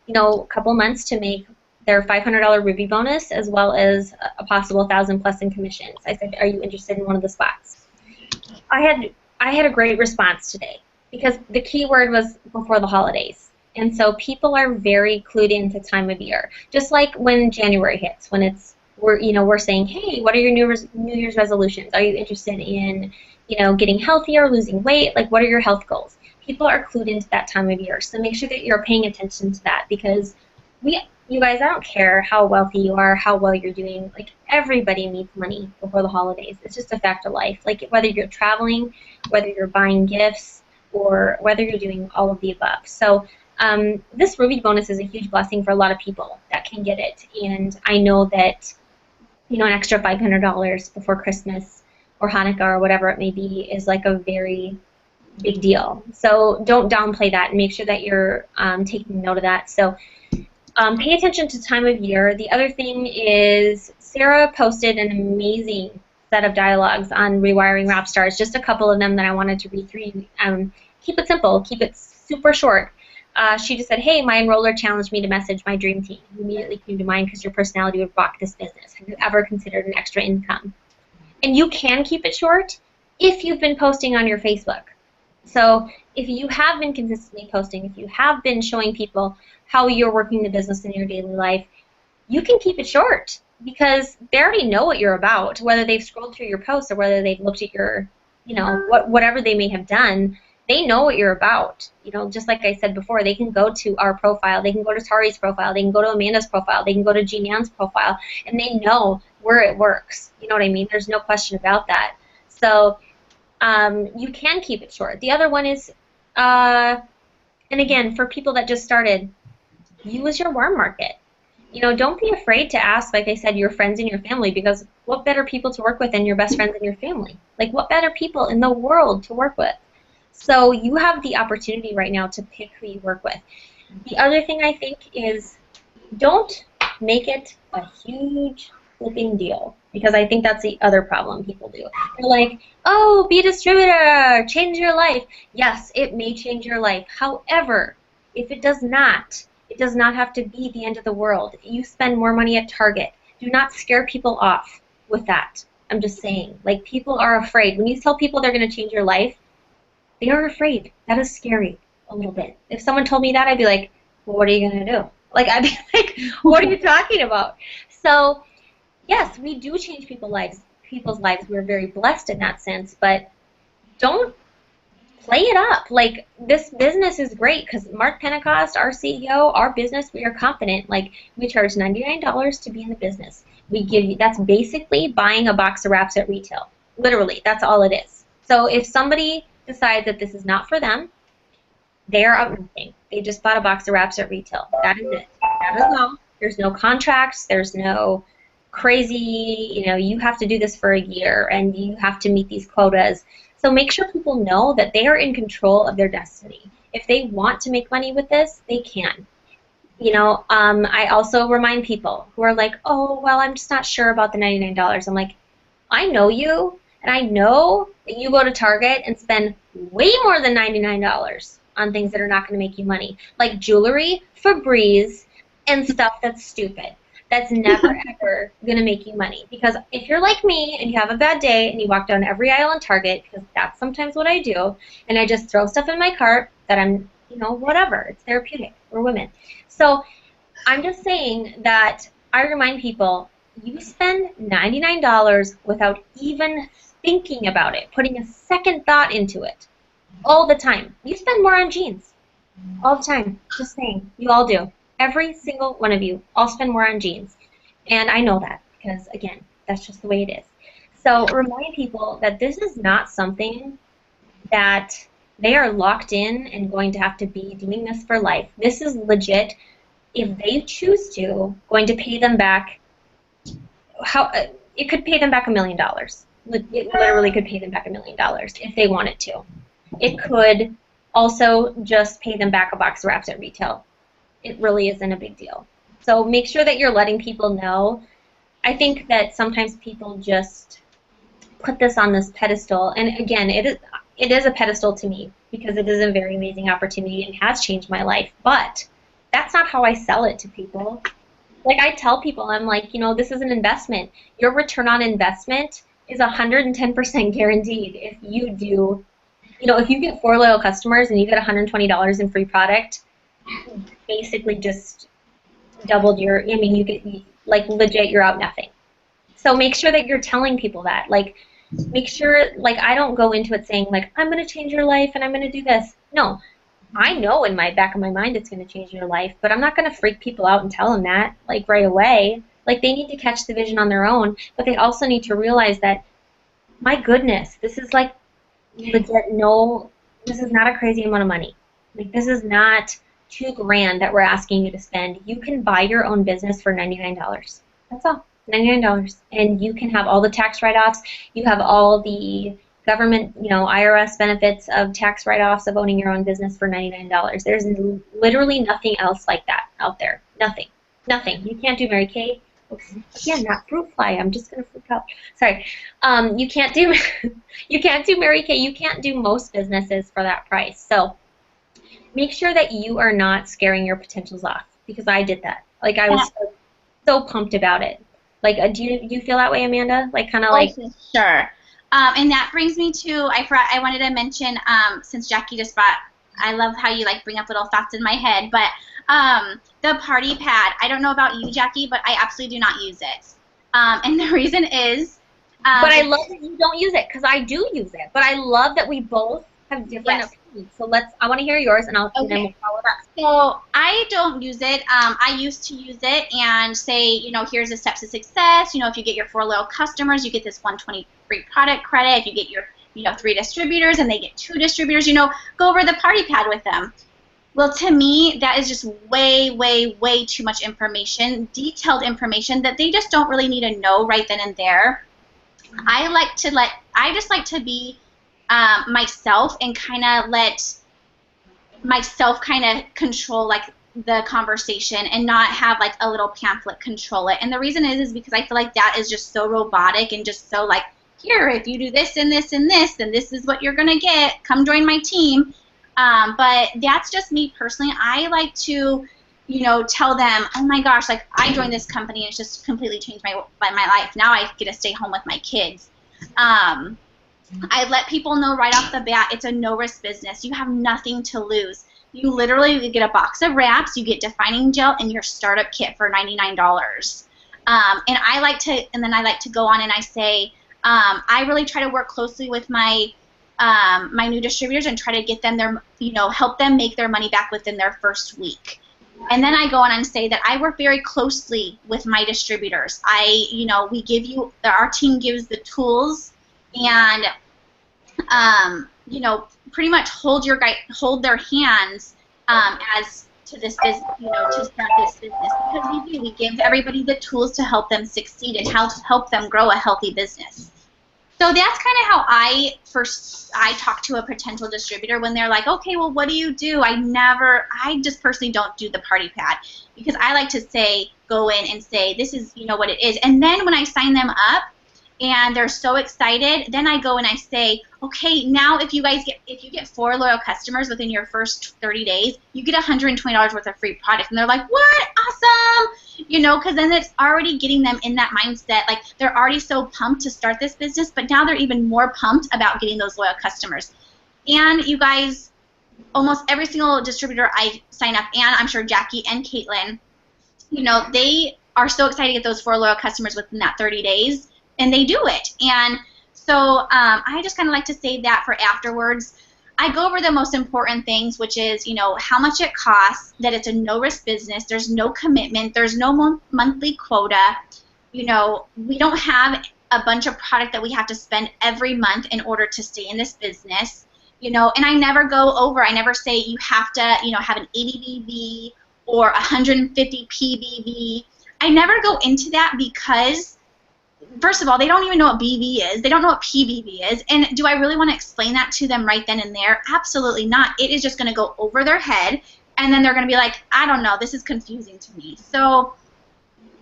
couple months to make their $500 review bonus as well as a possible 1,000+ in commissions. I said, are you interested in one of the spots? I had a great response today because the key word was before the holidays. And so people are very clued into time of year. Just like when January hits, when we're saying, hey, what are your New Year's resolutions? Are you interested in, getting healthier, losing weight? Like, what are your health goals? People are clued into that time of year. So make sure that you're paying attention to that because you guys, I don't care how wealthy you are, how well you're doing. Like, everybody needs money before the holidays. It's just a fact of life. Like, whether you're traveling, whether you're buying gifts, or whether you're doing all of the above. So this Ruby bonus is a huge blessing for a lot of people that can get it, and I know that an extra $500 before Christmas or Hanukkah or whatever it may be is like a very big deal. So don't downplay that, and make sure that you're taking note of that. So pay attention to time of year. The other thing is Sarah posted an amazing set of dialogues on rewiring rap stars. Just a couple of them that I wanted to read through. Keep it simple. Keep it super short. She just said, hey, my enroller challenged me to message my dream team. You immediately came to mind because your personality would rock this business. Have you ever considered an extra income? And you can keep it short if you've been posting on your Facebook. So if you have been consistently posting, if you have been showing people how you're working the business in your daily life, you can keep it short because they already know what you're about, whether they've scrolled through your posts or whether they've looked at your, whatever they may have done. They know what you're about. Just like I said before, they can go to our profile, they can go to Tari's profile, they can go to Amanda's profile, they can go to Jean Ann's profile, and they know where it works. You know what I mean? There's no question about that. So you can keep it short. The other one is, and again, for people that just started, use your warm market. Don't be afraid to ask, like I said, your friends and your family, because what better people to work with than your best friends and your family? Like, what better people in the world to work with? So you have the opportunity right now to pick who you work with. The other thing I think is don't make it a huge flipping deal, because I think that's the other problem people do. They're like, oh, be a distributor, change your life. Yes, it may change your life. However, if it does not have to be the end of the world. You spend more money at Target. Do not scare people off with that. I'm just saying. Like, people are afraid. When you tell people they're going to change your life, they are afraid. That is scary a little bit. If someone told me that, I'd be like, well, what are you going to do? Like, I'd be like, what are you talking about? So, yes, we do change people's lives. We're very blessed in that sense, but don't play it up. Like, this business is great because Mark Pentecost, our CEO, our business, we are confident. Like, we charge $99 to be in the business. We give you, that's basically buying a box of wraps at retail. Literally, that's all it is. So if somebody decides that this is not for them, they are out nothing. They just bought a box of wraps at retail. That is it. That is all. There's no contracts. There's no crazy, you have to do this for a year and you have to meet these quotas. So make sure people know that they are in control of their destiny. If they want to make money with this, they can. I also remind people who are like, oh, well, I'm just not sure about the $99. I'm like, I know you, and I know that you go to Target and spend way more than $99 on things that are not going to make you money, like jewelry, Febreze, and stuff that's stupid. That's never, ever going to make you money. Because if you're like me and you have a bad day and you walk down every aisle in Target, because that's sometimes what I do, and I just throw stuff in my cart that I'm, whatever. It's therapeutic. We're women. So I'm just saying that I remind people, you spend $99 without even thinking about it, putting a second thought into it, all the time. You spend more on jeans all the time. Just saying. You all do. Every single one of you all spend more on jeans. And I know that because, again, that's just the way it is. So remind people that this is not something that they are locked in and going to have to be doing this for life. This is legit. If they choose to, going to pay them back. It could pay them back $1 million. It literally could pay them back $1 million if they wanted to. It could also just pay them back a box of wraps at retail. It really isn't a big deal. So make sure that you're letting people know. I think that sometimes people just put this on this pedestal, and again, it is a pedestal to me because it is a very amazing opportunity and has changed my life, but that's not how I sell it to people. Like, I tell people, I'm like, this is an investment. Your return on investment is 110% guaranteed if you do, if you get 4 loyal customers and you get $120 in free product, you basically just doubled you get, like, legit, you're out nothing. So make sure that you're telling people that. Like, make sure, like, I don't go into it saying, like, I'm going to change your life and I'm going to do this. No. I know in my back of my mind it's going to change your life, but I'm not going to freak people out and tell them that, like, right away. Like, they need to catch the vision on their own, but they also need to realize that, my goodness, this is, like, legit, this is not a crazy amount of money. Like, this is not $2,000 that we're asking you to spend. You can buy your own business for $99. That's all, $99. And you can have all the tax write-offs. You have all the government, IRS benefits of tax write-offs of owning your own business for $99. There's literally nothing else like that out there. Nothing. Nothing. You can't do Mary Kay. Oops. Again, not fruit fly. I'm just gonna freak out. Sorry. You can't do Mary Kay. You can't do most businesses for that price. So make sure that you are not scaring your potentials off, because I did that. Like, I was so pumped about it. Like, do you feel that way, Amanda? Like, kind of like. Sure. And that brings me to, I wanted to mention, since Jackie just brought, I love how you, like, bring up little thoughts in my head, but the party pad, I don't know about you, Jackie, but I absolutely do not use it. And the reason is. But I love that you don't use it, because I do use it. But I love that we both have different opinions. So I want to hear yours, and and then we'll follow up. So I don't use it. I used to use it and say, here's the steps to success. If you get your 4 loyal customers, you get this 120 free product credit. If you get your 3 distributors and they get 2 distributors, go over the party pad with them. Well, to me, that is just way, way, way too much information, detailed information that they just don't really need to know right then and there. I just like to be myself and kind of let myself kind of control, like, the conversation and not have, like, a little pamphlet control it. And the reason is because I feel like that is just so robotic and just so, like, here, if you do this and this and this, then this is what you're going to get. Come join my team. But that's just me personally. I like to, tell them, oh my gosh, like, I joined this company and it's just completely changed my life. Now I get to stay home with my kids. I let people know right off the bat it's a no-risk business. You have nothing to lose. You literally get a box of wraps, you get defining gel, and your startup kit for $99. And I like to go on and I say, I really try to work closely with my my new distributors and try to get them their, help them make their money back within their first week. And then I go on and say that I work very closely with my distributors. We give you, our team gives the tools and, pretty much hold their hands as to this business, to start this business, because we give everybody the tools to help them succeed and how to help them grow a healthy business. So that's kind of how I talk to a potential distributor when they're like, okay, well, what do you do? I just personally don't do the party pad, because I like to go in and say, this is, what it is. And then when I sign them up and they're so excited, then I go and I say, okay, now if you get 4 loyal customers within your first 30 days, you get $120 worth of free product. And they're like, what? Awesome! Because then it's already getting them in that mindset. Like, they're already so pumped to start this business, but now they're even more pumped about getting those loyal customers. And you guys, almost every single distributor I sign up, and I'm sure Jackie and Caitlin, they are so excited to get those 4 loyal customers within that 30 days, and they do it. And so I just kind of like to save that for afterwards. I go over the most important things, which is, how much it costs, that it's a no-risk business, there's no commitment, there's no monthly quota. We don't have a bunch of product that we have to spend every month in order to stay in this business. And I never I never say you have to, have an 80 BV or 150 PBV. I never go into that because, first of all, they don't even know what BV is. They don't know what PBV is. And do I really want to explain that to them right then and there? Absolutely not. It is just going to go over their head, and then they're going to be like, I don't know, this is confusing to me. So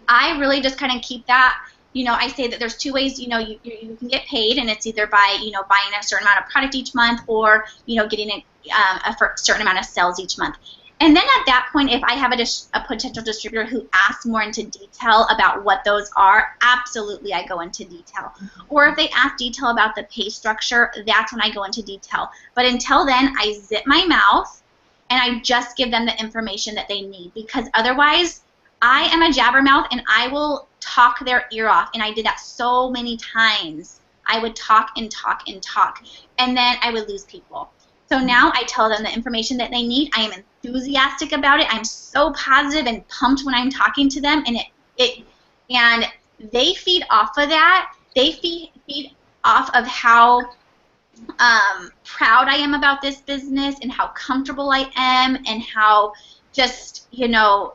I really just kind of keep that. I say that there's 2 ways, you can get paid, and it's either by, buying a certain amount of product each month, or, getting a certain amount of sales each month. And then at that point, if I have a potential distributor who asks more into detail about what those are, absolutely I go into detail. Or if they ask detail about the pay structure, that's when I go into detail. But until then, I zip my mouth and I just give them the information that they need, because otherwise I am a jabbermouth and I will talk their ear off. And I did that so many times. I would talk and talk and talk, and then I would lose people. So now I tell them the information that they need. I am enthusiastic about it. I'm so positive and pumped when I'm talking to them, and and they feed off of that. They feed off of how proud I am about this business, and how comfortable I am, and how just my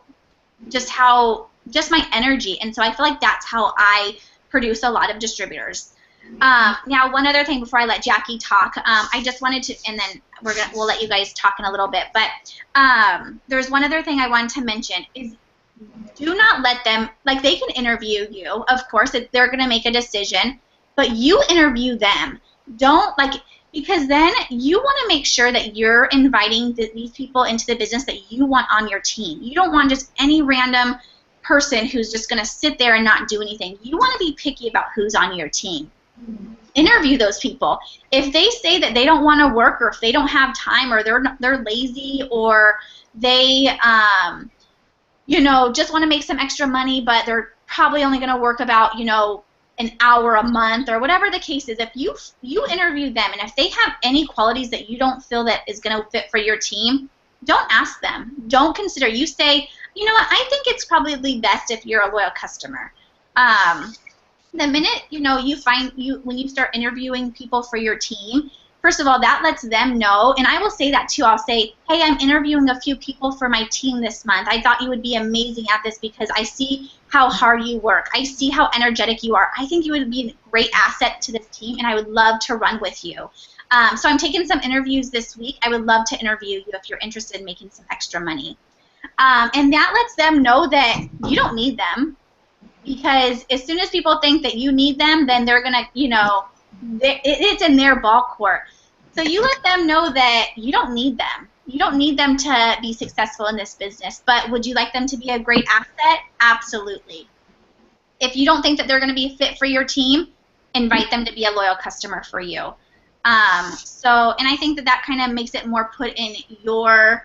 energy. And so I feel like that's how I produce a lot of distributors. Now, one other thing before I let Jackie talk, I just wanted to, and then we'll let you guys talk in a little bit, but there's one other thing I wanted to mention is, do not let them, like, they can interview you, of course, they're going to make a decision, but you interview them. Don't, because then you want to make sure that you're inviting these people into the business that you want on your team. You don't want just any random person who's just going to sit there and not do anything. You want to be picky about who's on your team. Interview those people. If they say that they don't want to work, or if they don't have time, or they're lazy, or they just want to make some extra money, but they're probably only going to work about an hour a month, or whatever the case is, if you interview them, and if they have any qualities that you don't feel that is going to fit for your team, don't ask them. Don't consider. You say, you know what, I think it's probably best if you're a loyal customer. The minute when you start interviewing people for your team, first of all, that lets them know, and I will say that too. I'll say, hey, I'm interviewing a few people for my team this month. I thought you would be amazing at this because I see how hard you work. I see how energetic you are. I think you would be a great asset to this team, and I would love to run with you. So I'm taking some interviews this week. I would love to interview you if you're interested in making some extra money. And that lets them know that you don't need them, because as soon as people think that you need them, then they're going to, it's in their ball court. So you let them know that you don't need them. You don't need them to be successful in this business, but would you like them to be a great asset? Absolutely. If you don't think that they're going to be fit for your team, invite them to be a loyal customer for you. And I think that kind of makes it more put in your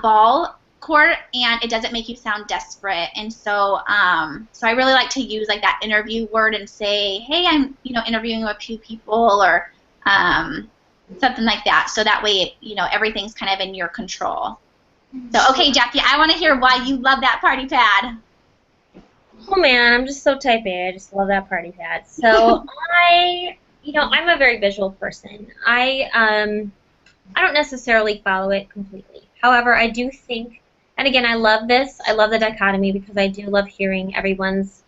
ball court, and it doesn't make you sound desperate. And so so I really like to use like that interview word and say, hey, I'm interviewing a few people, or Something like that. So that way, you know, everything's kind of in your control. So, okay, Jackie, I want to hear why you love that party pad. Oh man, I'm just so type A. I just love that party pad. So I'm a very visual person. I don't necessarily follow it completely. However, I do think, and again, I love this. I love the dichotomy because I do love hearing everyone's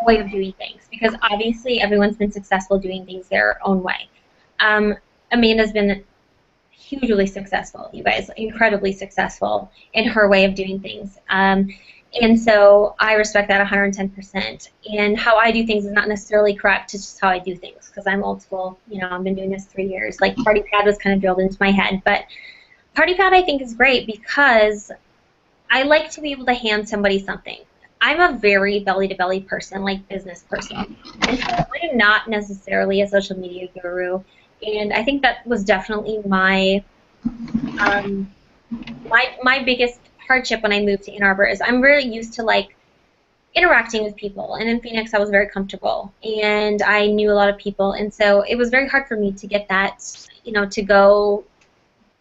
way of doing things because obviously everyone's been successful doing things their own way. Amanda's been hugely successful, you guys, incredibly successful in her way of doing things. And so I respect that 110%. And how I do things is not necessarily correct. It's just how I do things because I'm old school. You know, I've been doing this 3 years. Like Party Pad was kind of drilled into my head. But Party Pad I think is great because I like to be able to hand somebody something. I'm a very belly-to-belly person, like business person. And so I am not necessarily a social media guru. And I think that was definitely my my biggest hardship when I moved to Ann Arbor is I'm really used to like interacting with people, and in Phoenix I was very comfortable and I knew a lot of people, and so it was very hard for me to get that, you know, to go.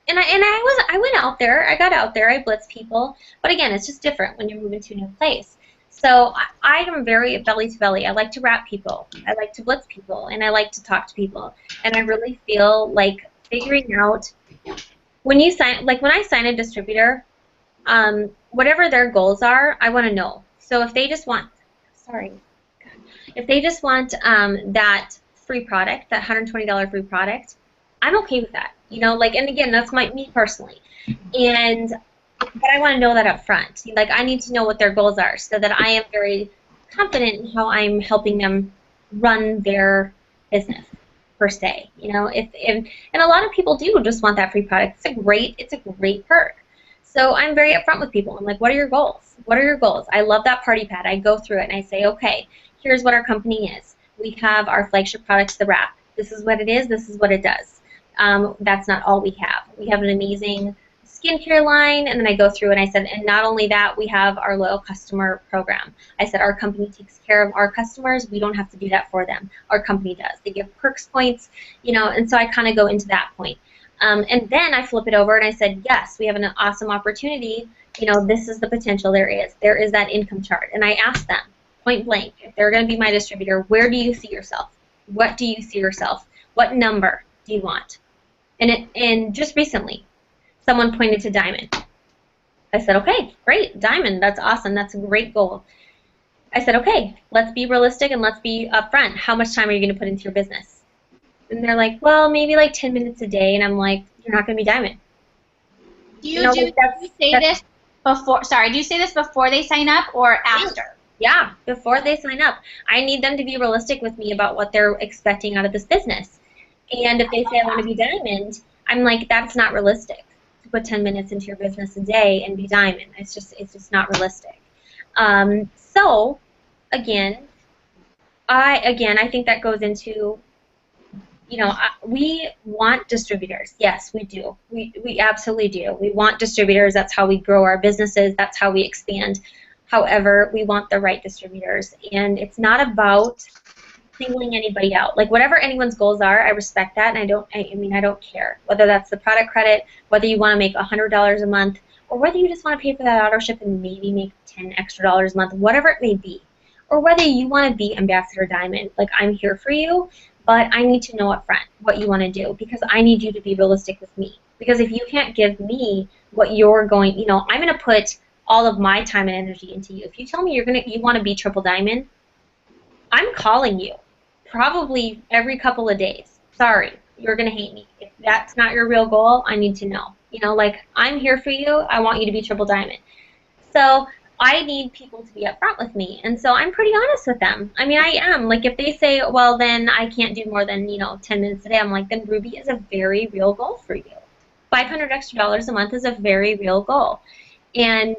And I went out there, I got out there, I blitzed people, but again, it's just different when you're moving to a new place. So I am very belly to belly. I like to rap people, I like to blitz people, and I like to talk to people, and I really feel like figuring out when you sign, like when I sign a distributor, whatever their goals are, I want to know. So if they just want, if they just want that free product, that $120 free product, I'm okay with that. You know, like, and again, that's me personally. But I want to know that up front. Like, I need to know what their goals are so that I am very confident in how I'm helping them run their business per se. You know, and a lot of people do just want that free product. It's a great perk. So I'm very upfront with people. I'm like, what are your goals? What are your goals? I love that party pad. I go through it and I say, okay, here's what our company is. We have our flagship products, the wrap. This is what it is. This is what it does. That's not all we have. We have an amazing skincare line, and then I go through and I said, and not only that, we have our loyal customer program. I said our company takes care of our customers. We don't have to do that for them. Our company does. They give perks points, you know, and so I kind of go into that point. And then I flip it over and I said, yes, we have an awesome opportunity. You know, this is the potential there is. There is that income chart. And I asked them, point blank, if they're going to be my distributor, where do you see yourself? What do you see yourself? What number do you want? And just recently, someone pointed to diamond. I said, okay, great, diamond, that's awesome. That's a great goal. I said, okay, let's be realistic and let's be upfront. How much time are you going to put into your business? And they're like, well, maybe like 10 minutes a day. And I'm like, you're not going to be diamond. Do you say this before? Sorry, do you say this before they sign up or after? Yeah, before they sign up. I need them to be realistic with me about what they're expecting out of this business. And if they say I want to be diamond, I'm like, that's not realistic to put 10 minutes into your business a day and be diamond. It's just not realistic. So again, I think that goes into, you know, we want distributors. Yes, we do. We absolutely do. We want distributors. That's how we grow our businesses. That's how we expand. However, we want the right distributors. And it's not about singling anybody out. Like, whatever anyone's goals are, I respect that, and I don't care. Whether that's the product credit, whether you want to make $100 a month, or whether you just want to pay for that auto ship and maybe make $10 extra a month, whatever it may be. Or whether you want to be Ambassador Diamond. Like, I'm here for you, but I need to know up front what you want to do because I need you to be realistic with me. Because if you can't give me what you're going, you know, I'm going to put all of my time and energy into you. If you tell me you want to be triple diamond, I'm calling you probably every couple of days. Sorry, you're going to hate me. If that's not your real goal, I need to know. You know, like, I'm here for you. I want you to be triple diamond. So I need people to be upfront with me, and so I'm pretty honest with them. I mean, I am. Like, if they say, well, then I can't do more than, 10 minutes a day, I'm like, then Ruby is a very real goal for you. $500 extra a month is a very real goal. And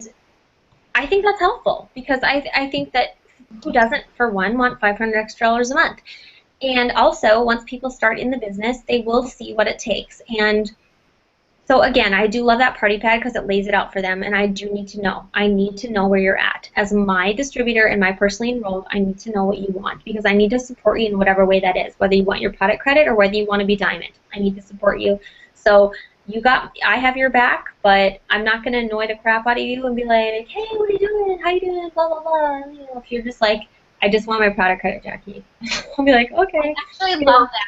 I think that's helpful because I think that who doesn't, for one, want $500 extra a month? And also, once people start in the business, they will see what it takes. And So again, I do love that party pad because it lays it out for them, and I do need to know. I need to know where you're at. As my distributor and my personally enrolled, I need to know what you want because I need to support you in whatever way that is, whether you want your product credit or whether you want to be diamond. I need to support you. So I have your back, but I'm not going to annoy the crap out of you and be like, hey, what are you doing? How you doing? Blah, blah, blah. You know, if you're just like, I just want my product credit, Jackie. I'll be like, okay. I actually love that.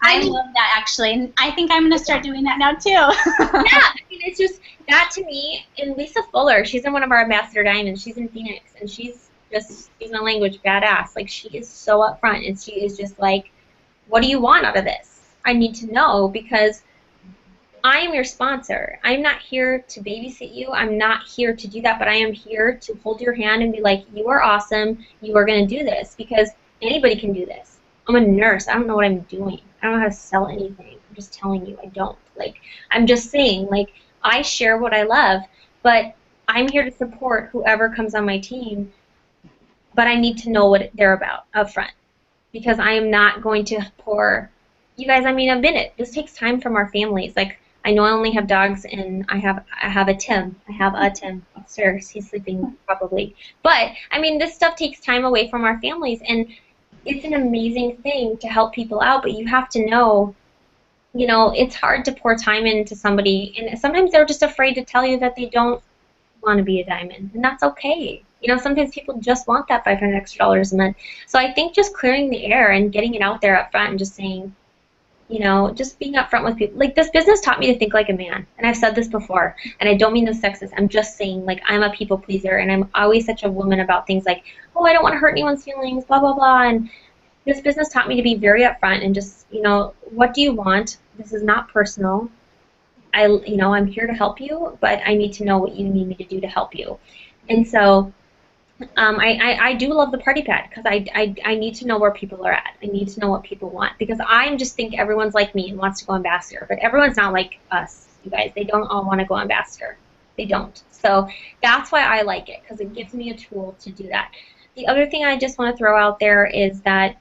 I love that, actually, and I think I'm going to start doing that now, too. Yeah, I mean, it's just, that to me, and Lisa Fuller, she's in one of our Ambassador Diamonds, she's in Phoenix, and she's just, excuse my language, badass. Like, she is so upfront, and she is just like, what do you want out of this? I need to know, because I am your sponsor. I'm not here to babysit you. I'm not here to do that, but I am here to hold your hand and be like, you are awesome, you are going to do this, because anybody can do this. I'm a nurse. I don't know what I'm doing. I don't know how to sell anything. I'm just telling you I don't. Like, I'm just saying, like, I share what I love, but I'm here to support whoever comes on my team, but I need to know what they're about up front because I am not going to pour. You guys, I mean, a minute. This takes time from our families. Like, I know I only have dogs, and I have a Tim. I have a Tim upstairs. He's sleeping probably. But, I mean, this stuff takes time away from our families, and it's an amazing thing to help people out, but you have to know, you know, it's hard to pour time into somebody, and sometimes they're just afraid to tell you that they don't want to be a diamond, and that's okay. You know, sometimes people just want that $500 extra a month. So I think just clearing the air and getting it out there up front and just saying, you know, just being upfront with people. Like, this business taught me to think like a man, and I've said this before, and I don't mean this sexist. I'm just saying, like, I'm a people pleaser, and I'm always such a woman about things like, oh, I don't want to hurt anyone's feelings, blah, blah, blah, and this business taught me to be very upfront and just, you know, what do you want? This is not personal. You know, I'm here to help you, but I need to know what you need me to do to help you. And so I do love the party pad because I need to know where people are at. I need to know what people want because I just think everyone's like me and wants to go ambassador, but everyone's not like us, you guys. They don't all want to go ambassador. They don't. So that's why I like it because it gives me a tool to do that. The other thing I just want to throw out there is that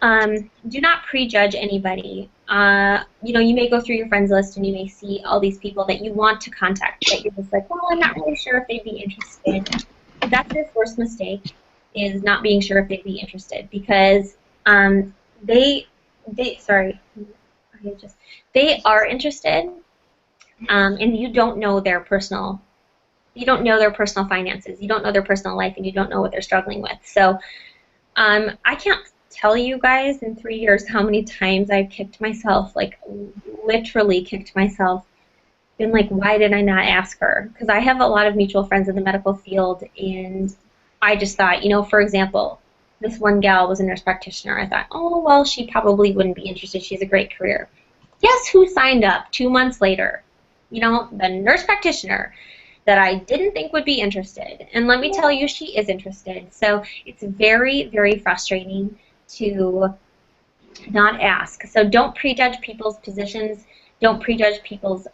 do not prejudge anybody. You know, you may go through your friends list and you may see all these people that you want to contact, but you're just like, well, I'm not really sure if they'd be interested. That's your first mistake, is not being sure if they'd be interested, because they are interested, and you don't know their personal finances, you don't know their personal life, and you don't know what they're struggling with. So I can't tell you guys in 3 years how many times I've kicked myself, like literally kicked myself, been like, why did I not ask her? Because I have a lot of mutual friends in the medical field, and I just thought, you know, for example, this one gal was a nurse practitioner. I thought, oh, well, she probably wouldn't be interested. She has a great career. Guess who signed up 2 months later? You know, the nurse practitioner that I didn't think would be interested. And let me tell you, she is interested. So it's very, very frustrating to not ask. So don't prejudge people's positions. Don't prejudge people's,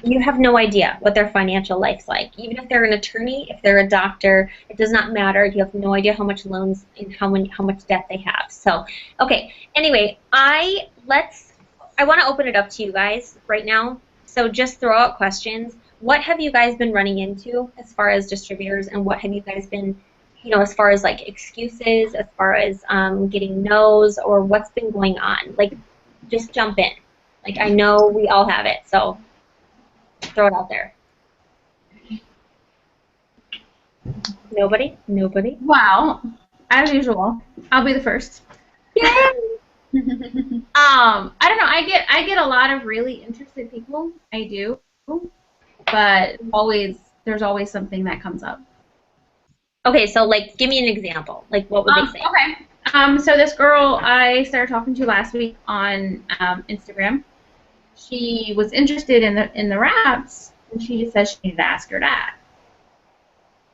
you have no idea what their financial life's like. Even if they're an attorney, if they're a doctor, it does not matter. You have no idea how much loans and how much debt they have. So, okay, anyway, I want to open it up to you guys right now. So just throw out questions. What have you guys been running into as far as distributors, and what have you guys been, you know, as far as like excuses, as far as getting no's, or what's been going on? Like, just jump in. Like, I know we all have it, so throw it out there. Nobody? Nobody? Wow. As usual, I'll be the first. Yay! I don't know. I get a lot of really interested people. I do, but there's always something that comes up. Okay, so like, give me an example. Like, what would they say? Okay. So this girl I started talking to last week on Instagram, she was interested in the wraps, and she just said she needed to ask her dad.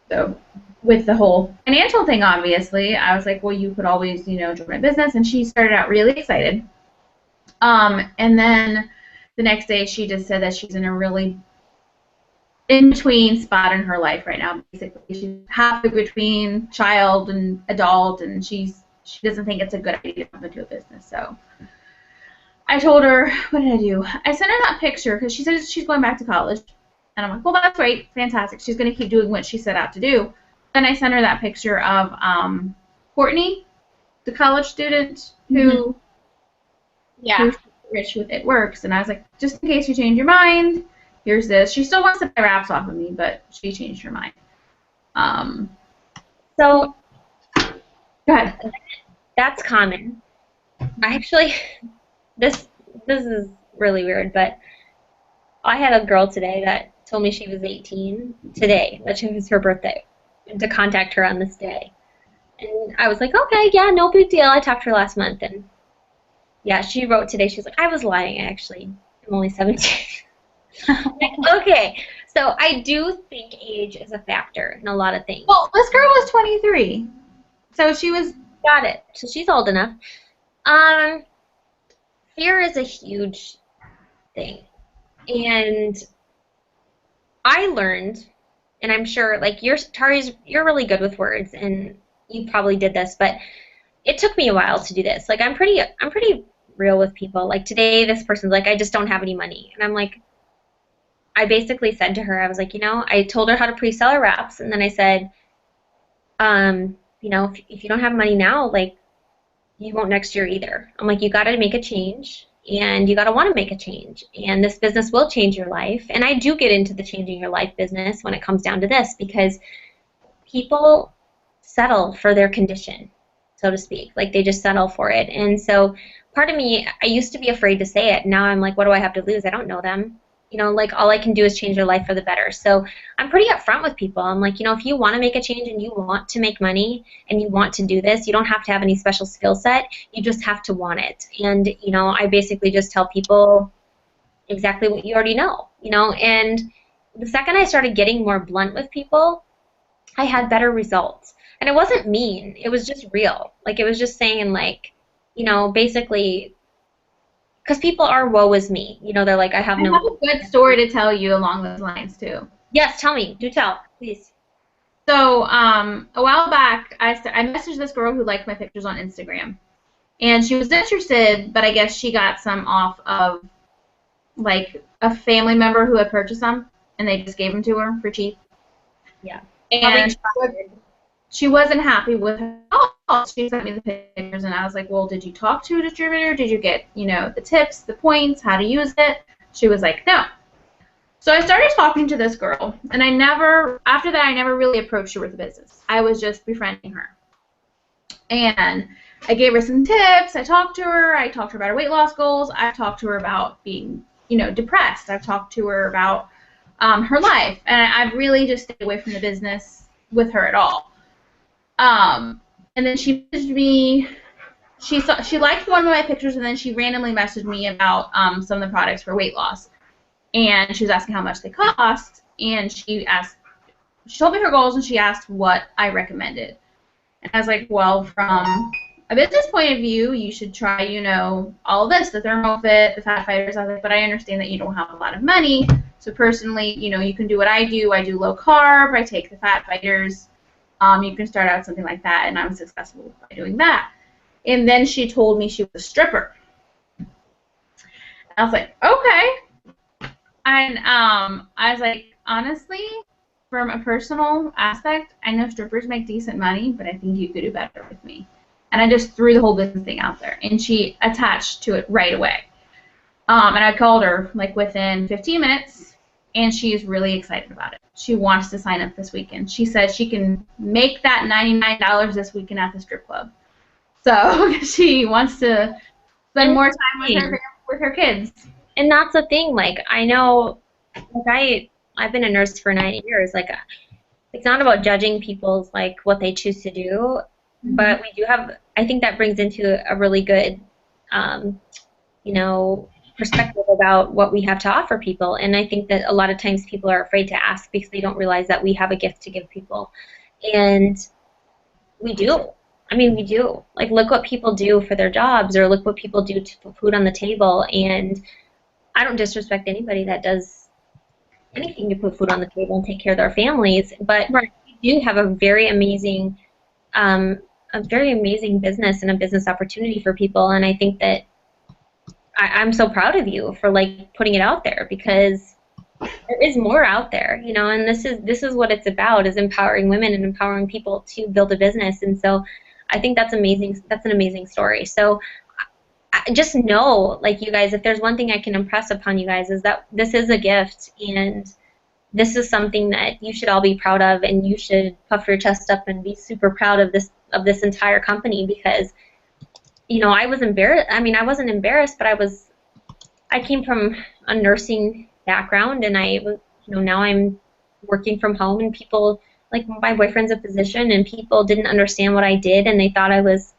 So with the whole financial thing, obviously, I was like, well, you could always, you know, join my business, and she started out really excited. And then the next day, she just said that she's in a really in-between spot in her life right now. Basically, she's halfway between child and adult, and she doesn't think it's a good idea to jump into a business. So I told her, what did I do? I sent her that picture because she said she's going back to college. And I'm like, well, that's great. Fantastic. She's going to keep doing what she set out to do. Then I sent her that picture of Courtney, the college student who who's rich with It Works. And I was like, just in case you change your mind, here's this. She still wants to buy wraps off of me, but she changed her mind. So, Go ahead. that's common. I actually, this is really weird, but I had a girl today that told me she was 18 today, that it was her birthday, and to contact her on this day. And I was like, okay, yeah, no big deal. I talked to her last month, and yeah, she wrote today. She was like, I was lying, actually. I'm only 17. Okay, so I do think age is a factor in a lot of things. Well, this girl was 23, so she was. Got it. So she's old enough. Fear is a huge thing. And I learned, and I'm sure, like, you're really good with words, and you probably did this, but it took me a while to do this. Like, I'm pretty real with people. Like, today, this person's like, I just don't have any money. And I'm like, I basically said to her, I was like, I told her how to pre-sell her wraps, and then I said, if you don't have money now, like, you won't next year either. I'm like, you got to make a change, and you got to want to make a change, and this business will change your life. And I do get into the changing your life business when it comes down to this, because people settle for their condition, so to speak. Like, they just settle for it. And so part of me, I used to be afraid to say it. Now I'm like, what do I have to lose? I don't know them. Like, all I can do is change their life for the better. So I'm pretty upfront with people. I'm like, if you want to make a change and you want to make money and you want to do this, you don't have to have any special skill set. You just have to want it. And, I basically just tell people exactly what you already know, And the second I started getting more blunt with people, I had better results. And it wasn't mean. It was just real. Like, it was just saying, like, basically, because people are woe is me. They're like, I have I have a good story to tell you along those lines, too. Yes, tell me. Do tell, please. So, a while back, I messaged this girl who liked my pictures on Instagram. And she was interested, but I guess she got some off of, like, a family member who had purchased them, and they just gave them to her for cheap. Yeah. And she wasn't happy with her. Oh, she sent me the pictures, and I was like, well, did you talk to a distributor? Did you get, the tips, the points, how to use it? She was like, no. So I started talking to this girl, and after that, I never really approached her with the business. I was just befriending her. And I gave her some tips. I talked to her about her weight loss goals. I talked to her about being, depressed. I've talked to her about her life. And I've really just stayed away from the business with her at all. And then she messaged me. She liked one of my pictures, and then she randomly messaged me about some of the products for weight loss. And she was asking how much they cost, and she told me her goals, and she asked what I recommended. And I was like, well, from a business point of view, you should try, all this, the ThermoFit, the Fat Fighters. I was like, but I understand that you don't have a lot of money. So personally, you can do what I do. I do low carb. I take the Fat Fighters. You can start out something like that, and I'm successful by doing that. And then she told me she was a stripper. I was like, okay. And I was like, honestly, from a personal aspect, I know strippers make decent money, but I think you could do better with me. And I just threw the whole business thing out there, and she attached to it right away. And I called her like within 15 minutes, and she's really excited about it. She wants to sign up this weekend. She said she can make that $99 this weekend at the strip club. So she wants to spend more time with her kids. And that's the thing. Like, I know, like, I've been a nurse for 9 years. Like, it's not about judging people's, like, what they choose to do, but we do have, I think that brings into a really good, perspective about what we have to offer people. And I think that a lot of times people are afraid to ask because they don't realize that we have a gift to give people. And we do. I mean, we do. Like, look what people do for their jobs, or look what people do to put food on the table. And I don't disrespect anybody that does anything to put food on the table and take care of their families, but we do have a very amazing business and a business opportunity for people. And I think that I'm so proud of you for like putting it out there, because there is more out there, you know, and this is what it's about, is empowering women and empowering people to build a business. And so I think that's amazing. That's an amazing story. So just know, like, you guys, if there's one thing I can impress upon you guys, is that this is a gift, and this is something that you should all be proud of, and you should puff your chest up and be super proud of this entire company, because, you know, I was embarrassed. I mean, I wasn't embarrassed, but I came from a nursing background, and I was, you know, now I'm working from home, and people, like, my boyfriend's a physician, and people didn't understand what I did, and they thought I was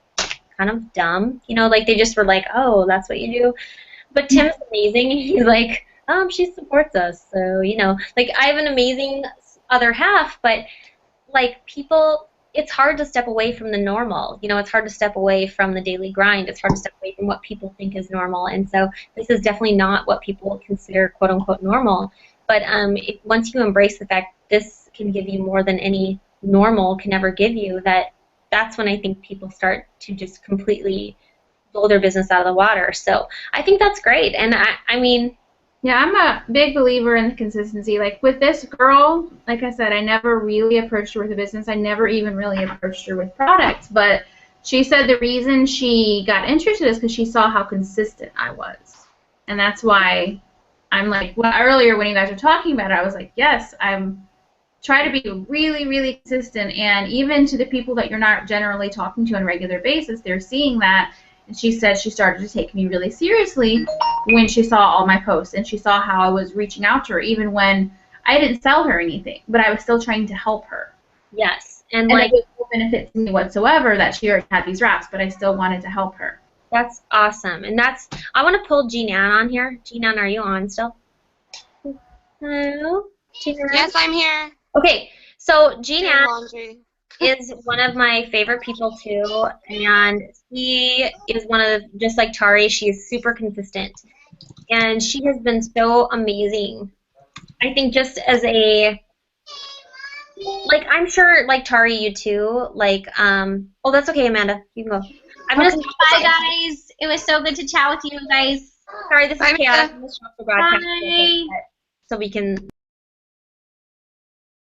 kind of dumb, you know, like, they just were like, oh, that's what you do. But Tim's amazing. He's like, she supports us, so, you know, like, I have an amazing other half, but, like, people, it's hard to step away from the normal, you know, it's hard to step away from the daily grind, it's hard to step away from what people think is normal, and so this is definitely not what people consider quote-unquote normal, but once you embrace the fact this can give you more than any normal can ever give you, that's when I think people start to just completely blow their business out of the water. So I think that's great, and I mean, yeah, I'm a big believer in the consistency. Like with this girl, like I said, I never really approached her with a business. I never even really approached her with products. But she said the reason she got interested is because she saw how consistent I was. And that's why I'm like, well, earlier when you guys were talking about it, I was like, yes, I'm trying to be really, really consistent. And even to the people that you're not generally talking to on a regular basis, they're seeing that. And she said she started to take me really seriously when she saw all my posts, and she saw how I was reaching out to her, even when I didn't sell her anything, but I was still trying to help her. yes, and And like, it was no benefit to me whatsoever that she already had these wraps, but I still wanted to help her. that's awesome, and I want to pull Jean Ann on here. Jean Ann, are you on still? Hello, Jean Ann? Yes, I'm here. Okay, so Jean Doing Ann laundry. is one of my favorite people too, and she is one of, just like Tari, she is super consistent, and she has been so amazing. I think just as a, like, I'm sure, like, Tari, you too, like, oh, that's okay, Amanda, you can go. I'm Okay, gonna bye, guys. It was so good to chat with you guys. sorry, this is Bye, chaotic. Amanda. I'm gonna stop the broadcast Bye. so we can